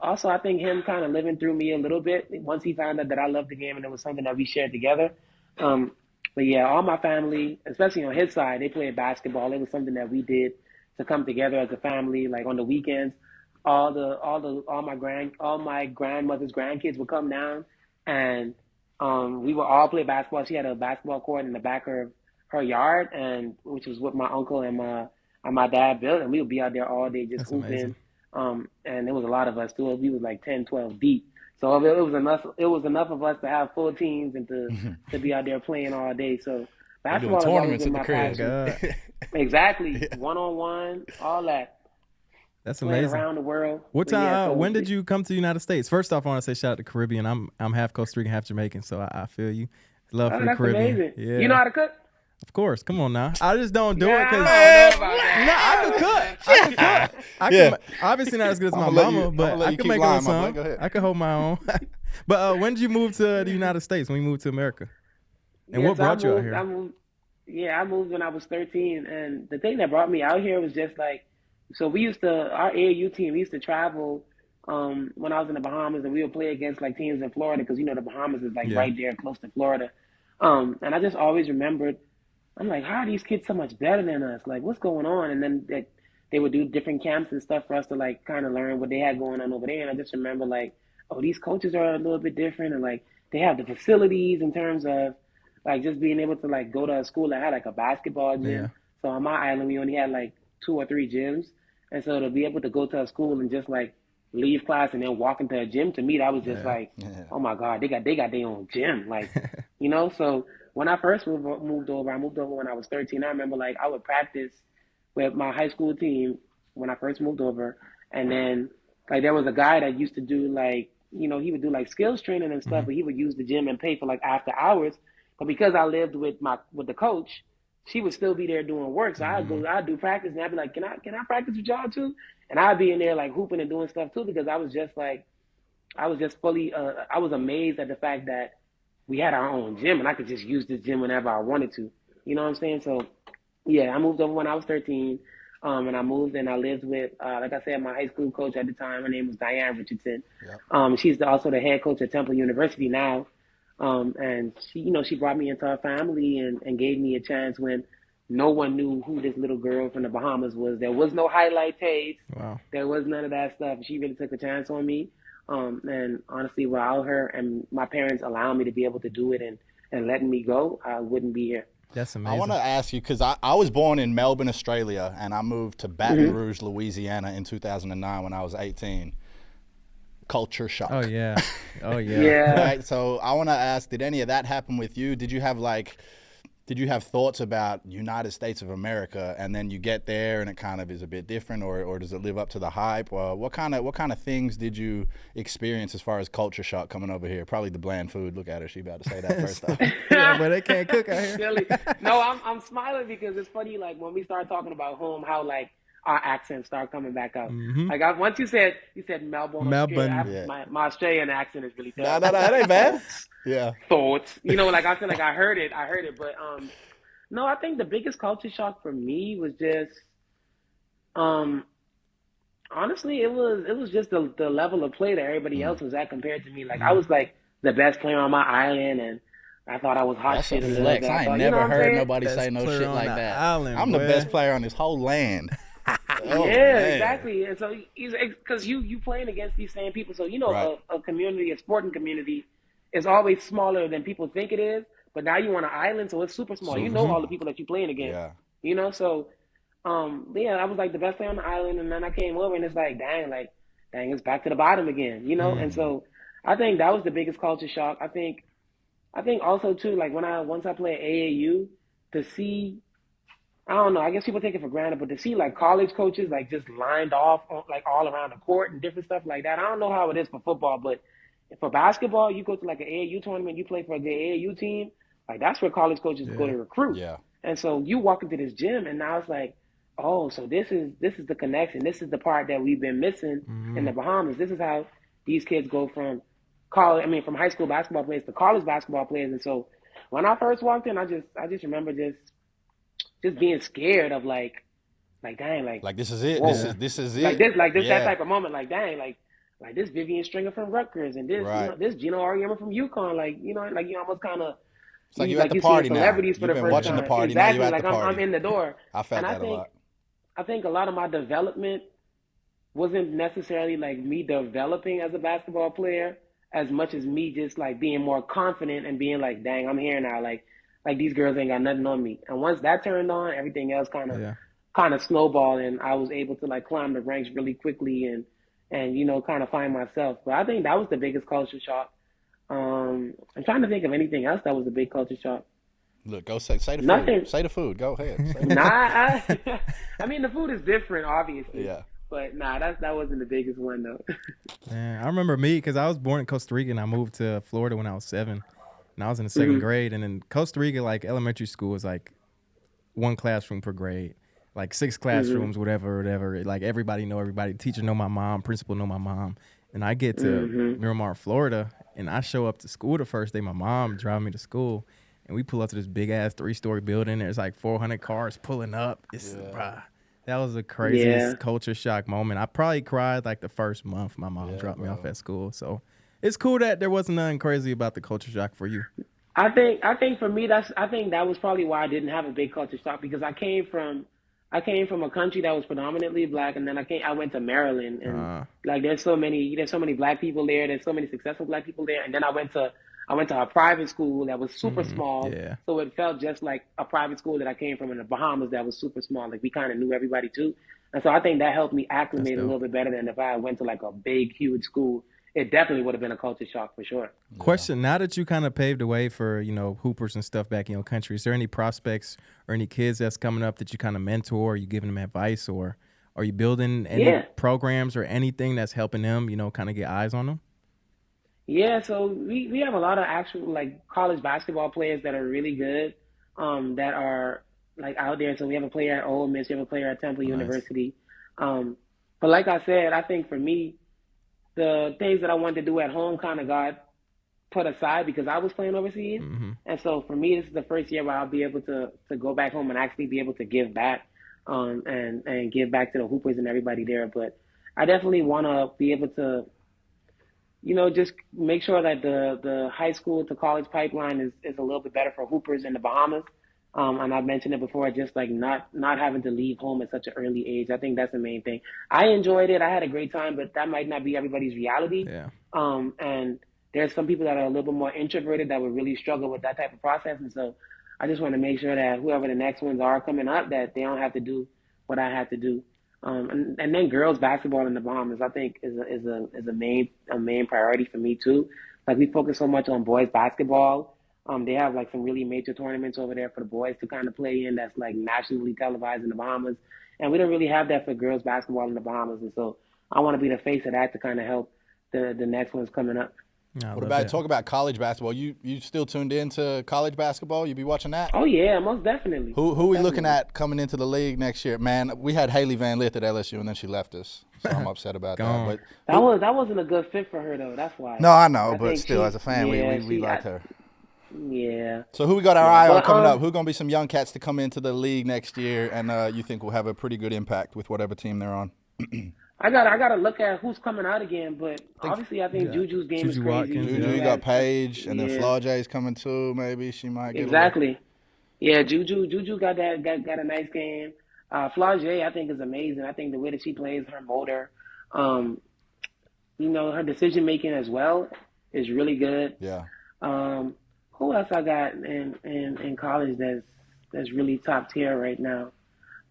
also I think him kind of living through me a little bit once he found out that I loved the game and it was something that we shared together. But yeah, all my family, especially on his side, they played basketball. It was something that we did to come together as a family. Like on the weekends, all my grandmother's grandkids would come down, and we would all play basketball. She had a basketball court in the back of her yard, and which was what my uncle and my dad built, and we would be out there all day just hooping. And there was a lot of us too. We was like 10, 12 deep. So it was enough of us to have full teams and to be out there playing all day. So basketball has always been my passion. Exactly. 1-on-1, all that. That's playing amazing. Around the world. What time? When did you come to the United States? First off, I want to say shout out to Caribbean. I'm half Costa Rican, half Jamaican, so I feel you. Love for the Caribbean. Amazing. Yeah. You know how to cook? Of course. Come on now. I just don't do it because I can cook. I can obviously not as good as my mama, but I can make it some. I can hold my own. But when did you move to the United States? When you moved to America? And what brought you out here? I moved when I was 13, and the thing that brought me out here was just like, so our AAU team, we used to travel when I was in the Bahamas, and we would play against like teams in Florida because the Bahamas is like right there close to Florida. And I just always remembered, I'm like, how are these kids so much better than us? Like, what's going on? And then they would do different camps and stuff for us to like kind of learn what they had going on over there. And I just remember like, oh, these coaches are a little bit different, and like they have the facilities in terms of like just being able to like go to a school that had like a basketball gym. Yeah. So on my island, we only had like 2 or 3 gyms. And so to be able to go to a school and just like leave class and then walk into a gym, to me, that was just oh my God, they got their own gym. Like, so when I first moved over when I was 13. I remember like I would practice with my high school team when I first moved over. And then like there was a guy that used to do like, he would do like skills training and stuff, but he would use the gym and pay for like after hours. But because I lived with the coach, she would still be there doing work. So I'd do practice, and I'd be like, can I practice with y'all too? And I'd be in there like hooping and doing stuff too, because I was just fully, I was amazed at the fact that we had our own gym and I could just use this gym whenever I wanted to. You know what I'm saying? So yeah, I moved over when I was 13. And I moved and I lived with, like I said, my high school coach at the time. Her name was Diane Richardson. Yeah. She's also the head coach at Temple University now. And she brought me into her family and gave me a chance when no one knew who this little girl from the Bahamas was. There was no highlight tapes. Wow. There was none of that stuff. She really took a chance on me. And honestly, without her and my parents allowing me to be able to do it and letting me go, I wouldn't be here. That's amazing. I want to ask you, because I was born in Melbourne, Australia, and I moved to Baton Rouge, Louisiana in 2009 when I was 18. Culture shock. Oh, yeah. Oh, yeah. Yeah. Right? So I want to ask, did any of that happen with you? Did you have thoughts about United States of America, and then you get there and it kind of is a bit different, or does it live up to the hype? What kind of things did you experience as far as culture shock coming over here? Probably the bland food. Look at her, she about to say that first off. Yeah, but they can't cook out here. Silly. No, I'm smiling because it's funny. Like when we start talking about home, how like our accents start coming back up. Like once you said Melbourne, Australia, my Australian accent is really terrible. No, that ain't bad. Yeah. Thoughts. Like I feel like I heard it, but no, I think the biggest culture shock for me was just honestly it was just the level of play that everybody else was at compared to me. Like I was like the best player on my island, and I thought I was hot. That's shit. A flex. I ain't never heard nobody say no shit like that. Island, I'm the best player on this whole land. Oh, yeah, man. Exactly. And so, because you playing against these same people, so right. a community, a sporting community, is always smaller than people think it is. But now you're on an island, so it's super small. You know all the people that you're playing against. Yeah. So, I was like the best player on the island, and then I came over, and it's like, dang, it's back to the bottom again. And so I think that was the biggest culture shock. I think also too, like once I played AAU, to see. I don't know. I guess people take it for granted, but to see like college coaches like just lined off like all around the court and different stuff like that. I don't know how it is for football, but for basketball, you go to like an AAU tournament, you play for a good AAU team. Like that's where college coaches go to recruit. Yeah. And so you walk into this gym, and now it's like, oh, so this is the connection. This is the part that we've been missing in the Bahamas. This is how these kids go from from high school basketball players to college basketball players. And so when I first walked in, I just remember just being scared of like dang, like this is it. Whoa. This is it. Like this that type of moment, like dang, like this Vivian Stringer from Rutgers and this this Gino Auriemma from UConn, like you almost kind of. It's like you're at the party now. Celebrities for You've the been first watching time. the party. Exactly. Now you're like at the party. I'm in the door. I felt that a lot. I think a lot of my development wasn't necessarily like me developing as a basketball player as much as me just like being more confident and being like, dang, I'm here now. Like these girls ain't got nothing on me. And once that turned on, everything else kind of snowballed, and I was able to like climb the ranks really quickly and kind of find myself. But I think that was the biggest culture shock. I'm trying to think of anything else that was a big culture shock. Look, go say the Nothing. food. Say the food. Go ahead. I mean, the food is different, obviously. Yeah. But that wasn't the biggest one, though. Man, I remember me, because I was born in Costa Rica, and I moved to Florida when I was 7. And I was in the second grade. And in Costa Rica, like, elementary school was like 1 classroom per grade. Like 6 classrooms, whatever. Like, everybody know everybody. Teacher know my mom. Principal know my mom. And I get to Miramar, Florida, and I show up to school the first day. My mom drive me to school. And we pull up to this big-ass 3-story building. There's like 400 cars pulling up. That was the craziest culture shock moment. I probably cried like the first month my mom dropped me off at school. So it's cool that there wasn't nothing crazy about the culture shock for you. I think for me, I think that was probably why I didn't have a big culture shock, because I came from a country that was predominantly black, and then I went to Maryland, and like there's so many black people there. There's so many successful black people there, and then I went to a private school that was super small, so it felt just like a private school that I came from in the Bahamas that was super small. Like we kind of knew everybody too, and so I think that helped me acclimate a little bit better than if I went to like a big, huge school. It definitely would have been a culture shock for sure. Question: now that you kind of paved the way for hoopers and stuff back in your country, is there any prospects or any kids that's coming up that you kind of mentor? Are you giving them advice, or are you building any programs or anything that's helping them, kind of get eyes on them? Yeah, so we have a lot of actual like college basketball players that are really good, that are like out there. So we have a player at Ole Miss, we have a player at Temple University. But like I said, I think for me, the things that I wanted to do at home kind of got put aside because I was playing overseas. And so for me, this is the first year where I'll be able to go back home and actually be able to give back, and give back to the hoopers and everybody there. But I definitely want to be able to, just make sure that the high school to college pipeline is a little bit better for hoopers in the Bahamas. And I've mentioned it before, just like not having to leave home at such an early age. I think that's the main thing. I enjoyed it. I had a great time, but that might not be everybody's reality. Yeah. And there's some people that are a little bit more introverted that would really struggle with that type of process. And so I just want to make sure that whoever the next ones are coming up, that they don't have to do what I had to do. And then girls basketball in the Bahamas, I think is a main priority for me too. Like we focus so much on boys basketball. They have like some really major tournaments over there for the boys to kind of play in that's like nationally televised in the Bahamas. And we don't really have that for girls basketball in the Bahamas. And so I want to be the face of that to kind of help the next ones coming up. Talk about college basketball? You still tuned into college basketball? You be watching that? Oh yeah, most definitely. Who are we looking at coming into the league next year? Man, we had Haley Van Lith at LSU and then she left us, so I'm upset about that. But that wasn't a good fit for her though. That's why. No, I know, but still, as a fan, we like her. Yeah. So who we got our eye on coming up? Who gonna be some young cats to come into the league next year, and you think will have a pretty good impact with whatever team they're on? I gotta look at who's coming out again, but obviously I think Juju's game is crazy. Watkins, Juju, you got Paige, and then Flaujae's coming too. Maybe she might get exactly. Yeah, Juju got a nice game. Flaujae I think is amazing. I think the way that she plays, her motor, her decision making as well is really good. Yeah. Who else I got in college that's really top tier right now?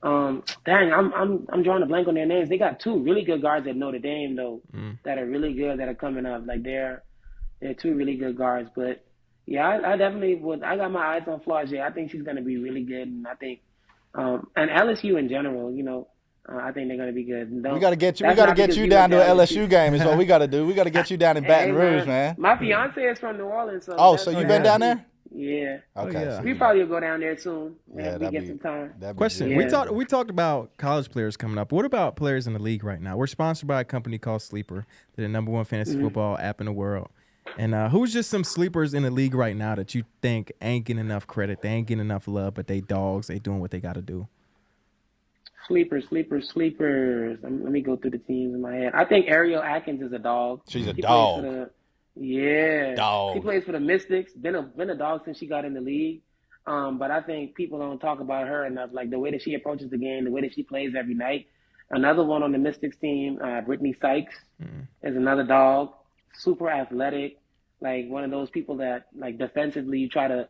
Dang, I'm drawing a blank on their names. They got 2 really good guards at Notre Dame though, that are really good, that are coming up. Like they're 2 really good guards. But yeah, I definitely would. I got my eyes on Flaujae. I think she's gonna be really good, and I think And LSU in general, I think they're going to be good. We got to get you down to an LSU game is what we got to do. We got to get you down in Baton Rouge, man. My fiance is from New Orleans. So you been down there? Yeah. Okay. Yeah. We probably will go down there soon. Yeah, we get some time. Question: Yeah. We talked about college players coming up. What about players in the league right now? We're sponsored by a company called Sleeper. They're the #1 fantasy football app in the world. And who's just some sleepers in the league right now that you think ain't getting enough credit? They ain't getting enough love, but they dogs. They doing what they got to do. Sleepers. Let me go through the teams in my head. I think Ariel Atkins is a dog. She's a dog. Dog. She plays for the Mystics. Been a dog since she got in the league. But I think people don't talk about her enough. Like the way that she approaches the game, the way that she plays every night. Another one on the Mystics team, Brittany Sykes, is another dog. Super athletic. Like one of those people that like defensively you try to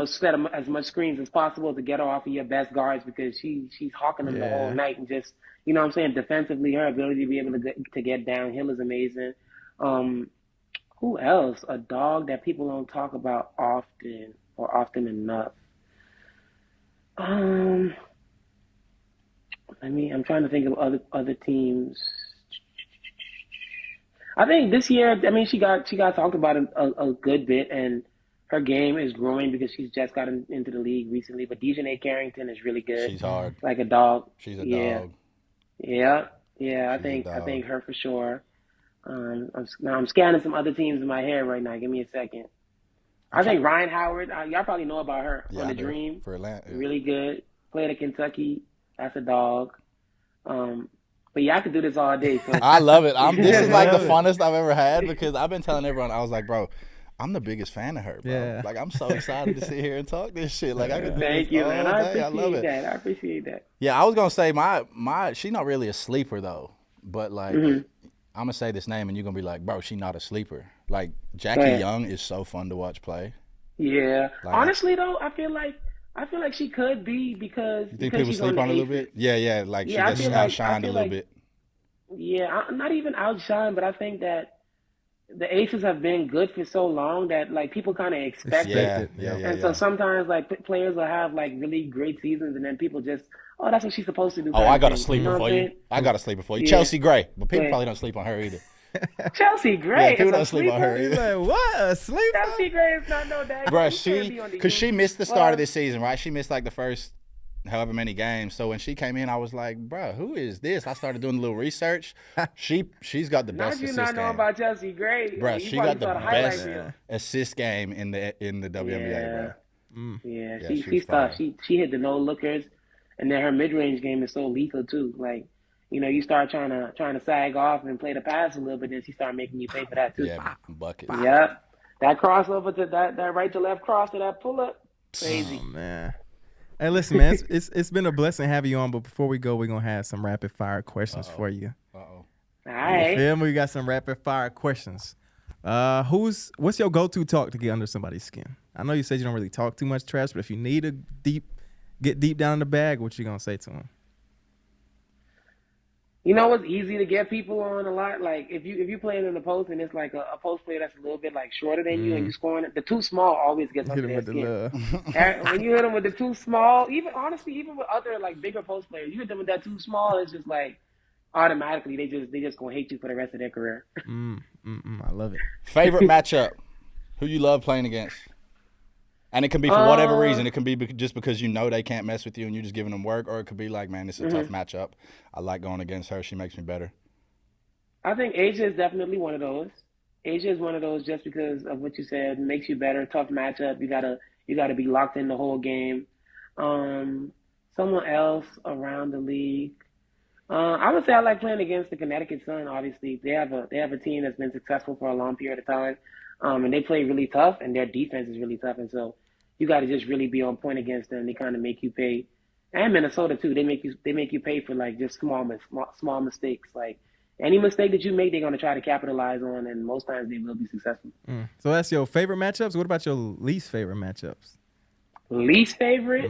set as much screens as possible to get her off of your best guards because she's hawking them the whole night and just defensively her ability to be able to get downhill is amazing. Who else? A dog that people don't talk about often enough. I'm trying to think of other teams. I think this year, she got talked about a good bit, and her game is growing because she's just gotten into the league recently. But Dejanay Carrington is really good. She's hard. Like a dog. She's a dog. Yeah. I think her for sure. I'm scanning some other teams in my head right now. Give me a second. I think Ryan Howard. Y'all probably know about her on the Dream. For Atlanta. Yeah. Really good. Played at Kentucky. That's a dog. But yeah, I could do this all day. So. I love it. This is like the funnest I've ever had because I've been telling everyone, I was like, bro, I'm the biggest fan of her, bro. Yeah. Like, I'm so excited to sit here and talk this shit. Like, I could do Thank this you, all man. day. I love it. I appreciate that. Yeah, I was going to say, my she's not really a sleeper, though. But, like, I'm going to say this name, and you're going to be like, bro, she's not a sleeper. Like, Jackie Young is so fun to watch play. Yeah. Like, honestly, though, I feel like she could be because you think people sleep on a little bit? Yeah. Like, she gets outshined a little bit. Yeah, not even outshined, but I think that the Aces have been good for so long that like people kind of expect it. And so sometimes like players will have like really great seasons, and then people just, that's what she's supposed to do. I got a sleeper for you. I got a sleeper for you. Yeah. Chelsea Gray, but people probably don't sleep on her either. Chelsea Gray, people don't sleep on her either. Like, what, a sleeper? Chelsea Gray is not no dang. Bro, because she missed the start of this season, right? She missed like the first however many games. So when she came in, I was like, bro, who is this? I started doing a little research. She's got the best assist game. Not know about Chelsea Gray. Bro, she got the best assist game in the WNBA, bro. Yeah, she's tough. She hit the no lookers, and then her mid range game is so lethal too. Like, you start trying to sag off and play the pass a little bit, then she start making you pay for that too. Yeah, bucket. Yeah, that crossover to that right to left cross to that pull up, crazy. Oh man. Hey, listen, man, it's been a blessing having you on, but before we go, we're going to have some rapid-fire questions for you. All right. You feel me? We got some rapid-fire questions. What's your go-to talk to get under somebody's skin? I know you said you don't really talk too much trash, but if you need to get deep down in the bag, what you going to say to them? It's easy to get people on a lot. Like if you playing in the post and it's like a post player that's a little bit like shorter than you and you scoring it, the too small always gets under their skin. When you hit them with the too small, even with other like bigger post players, you hit them with that too small, it's just like automatically they just gonna hate you for the rest of their career. I love it. Favorite matchup? Who you love playing against? And it can be for whatever reason. It can be just because they can't mess with you and you're just giving them work, or it could be like, man, this is a tough matchup. I like going against her. She makes me better. I think Asia is definitely one of those. Asia is one of those just because of what you said. Makes you better. Tough matchup. You gotta be locked in the whole game. Someone else around the league. I would say I like playing against the Connecticut Sun. Obviously, they have a team that's been successful for a long period of time. And they play really tough, and their defense is really tough. And so you got to just really be on point against them. They kind of make you pay. And Minnesota too. They make you pay for like just small mistakes. Like any mistake that you make, they're gonna try to capitalize on, and most times they will be successful. So that's your favorite matchups. What about your least favorite matchups? Least favorite?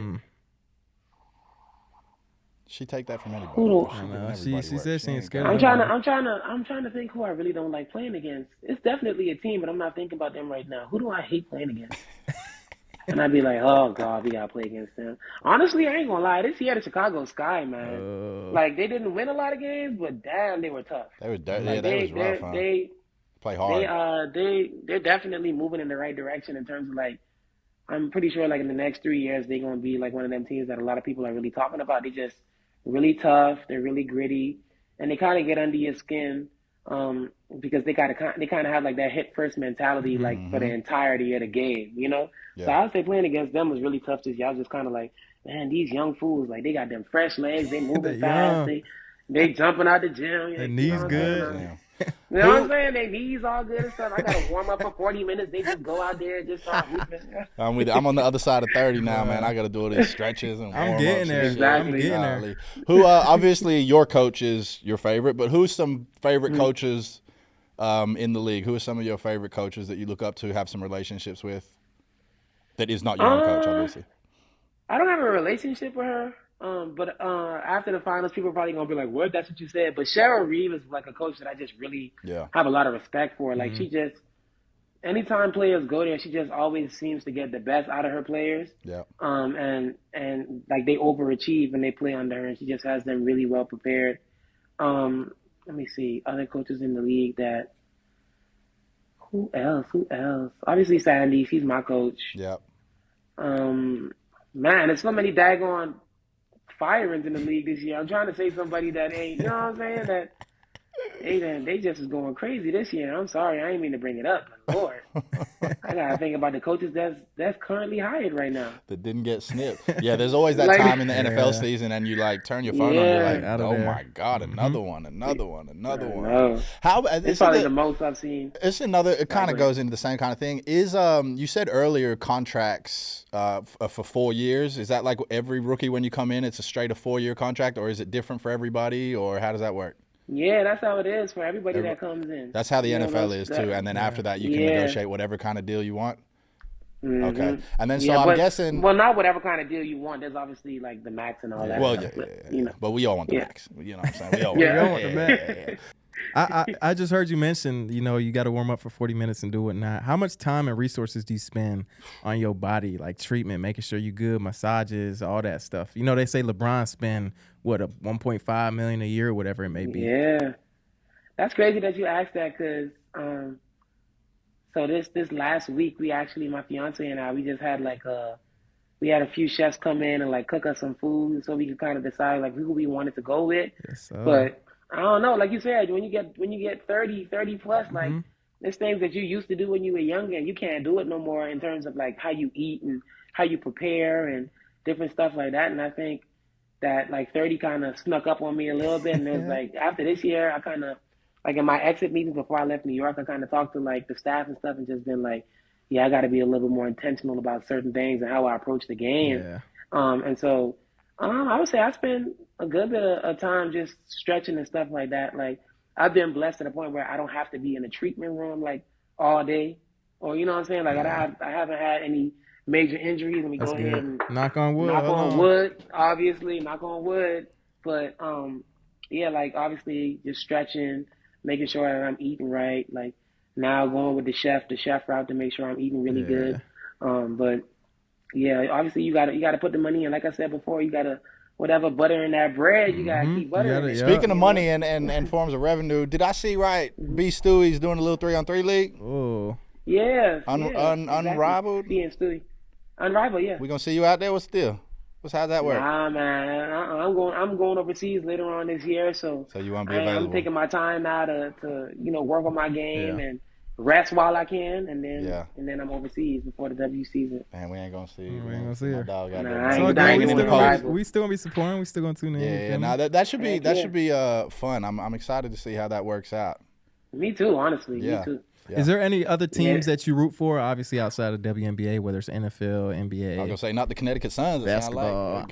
She take that from anybody. She says she ain't scared. I'm trying to think who I really don't like playing against. It's definitely a team, but I'm not thinking about them right now. Who do I hate playing against? And I'd be like, oh God, we gotta play against them. Honestly, I ain't gonna lie. This year the Chicago Sky, man, like they didn't win a lot of games, but damn, they were tough. They were they was rough, huh? They play hard. They're definitely moving in the right direction in terms of like, I'm pretty sure like in the next 3 years they're gonna be like one of them teams that a lot of people are really talking about. They just really tough. They're really gritty, and they kind of get under your skin. Because they kind of have like that hit first mentality, like for the entirety of the game, you know. Yeah. So I would say playing against them was really tough this year. I was just kind of like, man, these young fools, like they got them fresh legs, they moving fast, they jumping out the gym. Their knees good. You know what I'm saying? Their knees all good and stuff. I gotta warm up for 40 minutes. They just go out there and just start hooping. I'm on the other side of 30 now, man. I gotta do all these stretches and warm-ups. I'm getting there. Exactly. I'm getting there. Who obviously your coach is your favorite, but who's some favorite coaches in the league? Who are some of your favorite coaches that you look up to, have some relationships with, that is not your own coach, obviously? I don't have a relationship with her, but after the finals, people are probably going to be like, what? That's what you said. But Cheryl Reeve is like a coach that I just really have a lot of respect for. Like, she just, anytime players go there, she just always seems to get the best out of her players. Yeah. And like they overachieve when they play under her, and she just has them really well prepared. Let me see, other coaches in the league that, who else? Obviously Sandy, she's my coach. Yep. Man, there's so many daggone firings in the league this year. I'm trying to say somebody that ain't, you know what I'm saying? That they just is going crazy this year. I'm sorry, I ain't mean to bring it up, but Lord, I gotta think about the coaches that's currently hired right now. That didn't get snipped. Yeah, there's always that like, time in the NFL season, and you like turn your phone on, you're like, oh my God, another one. How? It's probably the most I've seen. It's another. It kind of goes into the same kind of thing. Is you said earlier contracts for 4 years? Is that like every rookie when you come in, it's a straight 4-year contract, or is it different for everybody, or how does that work? Yeah, that's how it is for everybody that comes in. That's how the NFL is too, and then after that, you can negotiate whatever kind of deal you want. Okay, and then I'm guessing. Well, not whatever kind of deal you want. There's obviously like the max and all that. Well, stuff, you know. But we all want the max. You know what I'm saying? We all want the max. I just heard you mention, you know, you got to warm up for 40 minutes and do whatnot. How much time and resources do you spend on your body, like treatment, making sure you're good, massages, all that stuff? You know, they say LeBron spend, what, $1.5 million a year or whatever it may be. Yeah. That's crazy that you asked that because so this last week, we actually, my fiance and I, we just had like we had a few chefs come in and like cook us some food so we could kind of decide like who we wanted to go with. Yes, but I don't know, like you said, when you get 30 plus, like there's things that you used to do when you were younger and you can't do it no more in terms of like how you eat and how you prepare and different stuff like that. And I think that like 30 kind of snuck up on me a little bit. And it was like after this year, I kind of like in my exit meetings before I left New York, I kind of talked to like the staff and stuff and just been like, yeah, I got to be a little more intentional about certain things and how I approach the game. Yeah. And so I would say I spend a good bit of time just stretching and stuff like that. Like I've been blessed to the point where I don't have to be in a treatment room like all day, or you know what I'm saying. Like I haven't had any major injuries. Let me go ahead and knock on wood. Obviously, knock on wood. But yeah, like obviously just stretching, making sure that I'm eating right. Like now going with the chef route to make sure I'm eating really good. But yeah, obviously you gotta put the money in. Like I said before, you gotta whatever butter in that bread, you gotta keep buttering. Speaking of money and forms of revenue, did I see right? B Stewie's doing a little 3-on-3 league. Oh, yeah. Unrivaled. B and Stewie, Unrivaled. Yeah. We gonna see you out there. What's the deal? How's that work? Nah, man. I'm going overseas later on this year, so you won't be available. I'm taking my time now to work on my game and rest while I can, and then I'm overseas before the W season. Man, we ain't gonna see you. We ain't gonna see her. Dog we still gonna be supporting. We still gonna tune in. Yeah. Nah, that should be fun. I'm excited to see how that works out. Me too, honestly. Yeah. Me too. Yeah. Is there any other teams that you root for, obviously outside of WNBA, whether it's NFL, NBA? I was gonna say not the Connecticut Suns. Basketball,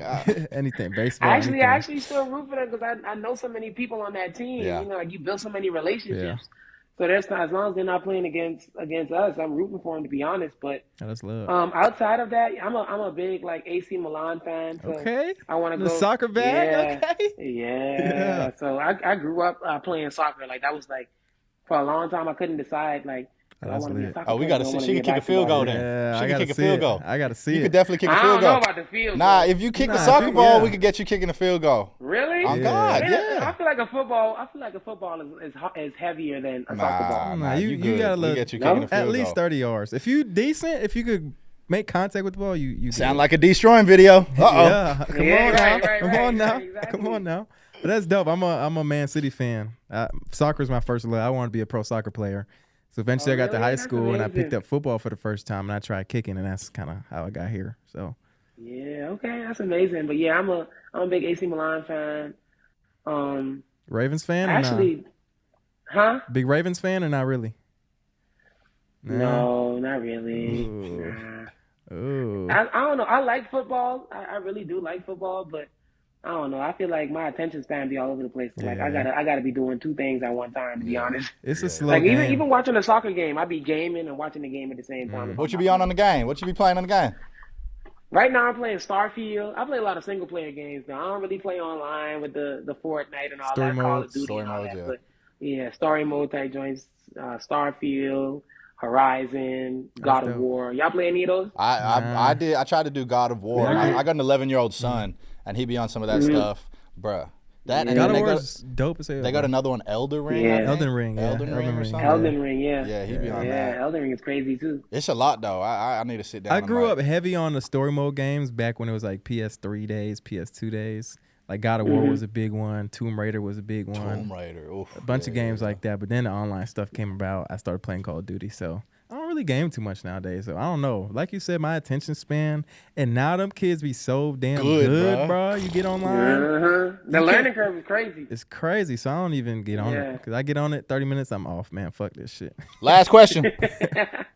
anything, baseball. I actually still root for them because I know so many people on that team. Yeah. You know, like you build so many relationships. Yeah. So that's not, as long as they're not playing against us, I'm rooting for them, to be honest. But that's love. Outside of that, I'm a big like AC Milan fan. So okay. I want to go the soccer bag. Yeah, okay. Yeah. So I grew up playing soccer. Like that was like for a long time I couldn't decide like I want to be a soccer Oh, we player. got to I see. wanna She be can a kick a field basketball goal player. then. Yeah, She I can gotta kick a see field it. goal. I gotta see You it. could definitely kick a I field don't know goal. about the field. Nah, goal. if you kick Nah, a if soccer you- ball, yeah. we could get you kicking a field goal. Really? On Yeah. God, Man, yeah. I feel like a football is heavier than a soccer ball. Nah, you you good. gotta We let get you No? kicking a field at least goal. 30 yards. If you decent, if you could make contact with the ball, you Sound good. like a Deestroying video. Yeah, come Yeah, on right, now, right, come right, on now, right, exactly. come on now. But that's dope. I'm a Man City fan. Soccer is my first love. I want to be a pro soccer player. So eventually, I got to really? high That's school and I picked amazing. up football for the first time, and I tried kicking, and that's kind of how I got here. So Yeah, okay, that's amazing. But yeah, I'm a big AC Milan fan. Ravens fan or Actually, huh? not? Big Ravens fan or not really? Nah. No, not really. Ooh. Nah. Ooh. I don't know. I like football. I really do like football, but I don't know. I feel like my attention span be all over the place. Like I Yeah. gotta be doing two things at one time. To be honest, It's a slow like game. even watching a soccer game, I be gaming and watching the game at the same time. if What I'm you not be on playing. the game? What you be playing on the game? Right now, I'm playing Starfield. I play a lot of single player games now. I don't really play online with the Fortnite and all Story that, Call mode. of Duty Story and all mode, that. yeah. But yeah, story mode type joints, Starfield, Horizon, God of dope. War. Y'all play any of those? I did. I tried to do God of War. Yeah. I got an 11-year-old son, and he be on some of that stuff, bruh. That and God then of they War got, is dope as hell. they got man. another one, Elder Ring. Yeah. I think. Elden Ring, yeah. Elden Ring or something. yeah. Elden Ring, yeah. Yeah, he be on Yeah, that. Elden Ring is crazy too. It's a lot though. I need to sit down. I and, grew like, up heavy on the story mode games back when it was like PS3 days, PS2 days. Like God of War was a big one. Tomb Raider was a big one. Tomb Raider. Oof, A bunch of yeah, games yeah. like that. But then the online stuff came about. I started playing Call of Duty. So I don't really game too much nowadays. So I don't know. Like you said, my attention span. And now them kids be so damn Good, good, bruh. bro. You get online. The learning curve is crazy. It's crazy. So I don't even get on it. Yeah. Because I get on it 30 minutes, I'm off, man. Fuck this shit. Last question.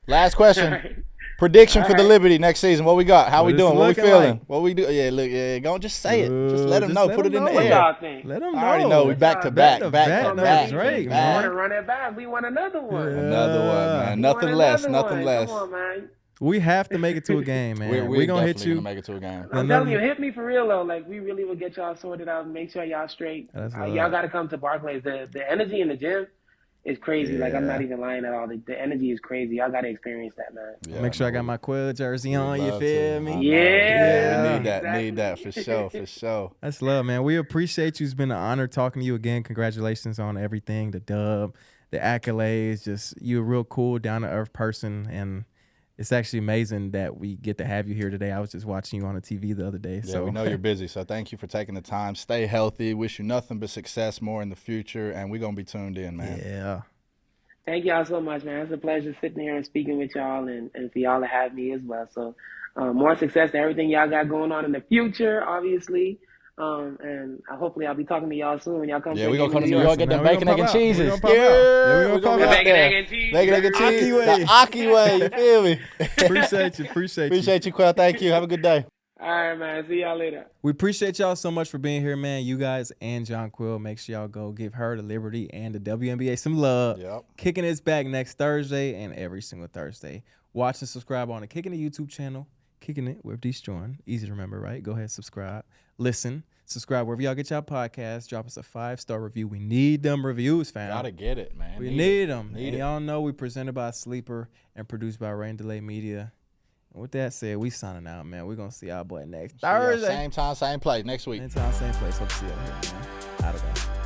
Last question. Alright. Prediction for the Alright. Liberty next season. What we got? How What we it's doing? What we looking feeling? like? What we do? Yeah, look. Yeah, go on. Just say it. Just let them Just know. let Put it them in the know. What air. y'all think? Let them know. I already know. We back to back, Back back to to back. back. That's right, We man. want to run it back. We want another one. Another one, man. We Nothing want less. another Nothing one. less. Come on, man. We have to make it to a game, man. We're We're going to hit definitely you. gonna make it to a game. I'm Another- telling you, hit me for real though. Like we really will get y'all sorted out and make sure y'all straight. That's Y'all love. got to come to Barclays. The energy in the gym is crazy. Like I'm not even lying at all. The energy is crazy. Y'all got to experience that, man. Yeah, Make sure I no, got my Quill jersey on. You love feel to. me? I know. Yeah. We need that. Exactly. Need that for sure. For sure. That's love, man. We appreciate you. It's been an honor talking to you again. Congratulations on everything, the dub, the accolades. Just you're a real cool, down to earth person, and it's actually amazing that we get to have you here today. I was just watching you on the TV the other day. Yeah, So we know you're busy, so thank you for taking the time. Stay healthy. Wish you nothing but success more in the future, and we're gonna be tuned in, man. yeah. Thank y'all so much, man. It's a pleasure sitting here and speaking with y'all and for y'all to have me as well. So more success to everything y'all got going on in the future, obviously. And hopefully I'll be talking to y'all soon when y'all come. Yeah, to we're gonna come to New New York, get man. them We bacon, gonna egg, and pop out. We cheeses. gonna pop out. Yeah, Yeah, we we're gonna gonna pop be out. out Bacon, there. egg, and cheese. Bacon, egg, and Aki cheese. way. The Aki way. You feel me? Appreciate you. Appreciate you, Quell. Thank you. Have a good day. All right, man. See y'all later. We appreciate y'all so much for being here, man. You guys and Jonquel, make sure y'all go give her, the Liberty, and the WNBA some love. Yep. Kicking It's back next Thursday and every single Thursday. Watch and subscribe on the Kicking It YouTube channel. Kicking It with Deestroying. Easy to remember, right? Go ahead, subscribe. Listen, subscribe wherever y'all get y'all podcasts. Drop us a 5-star review. We need them reviews, fam. Gotta get it, man. We need them. Need And it. y'all know we presented by Sleeper and produced by Rain Delay Media. And with that said, we signing out, man. We're going to see y'all boy next See y'all Thursday. Same time, same place next week. Same time, same place. Hope to see y'all here, man. Out of there.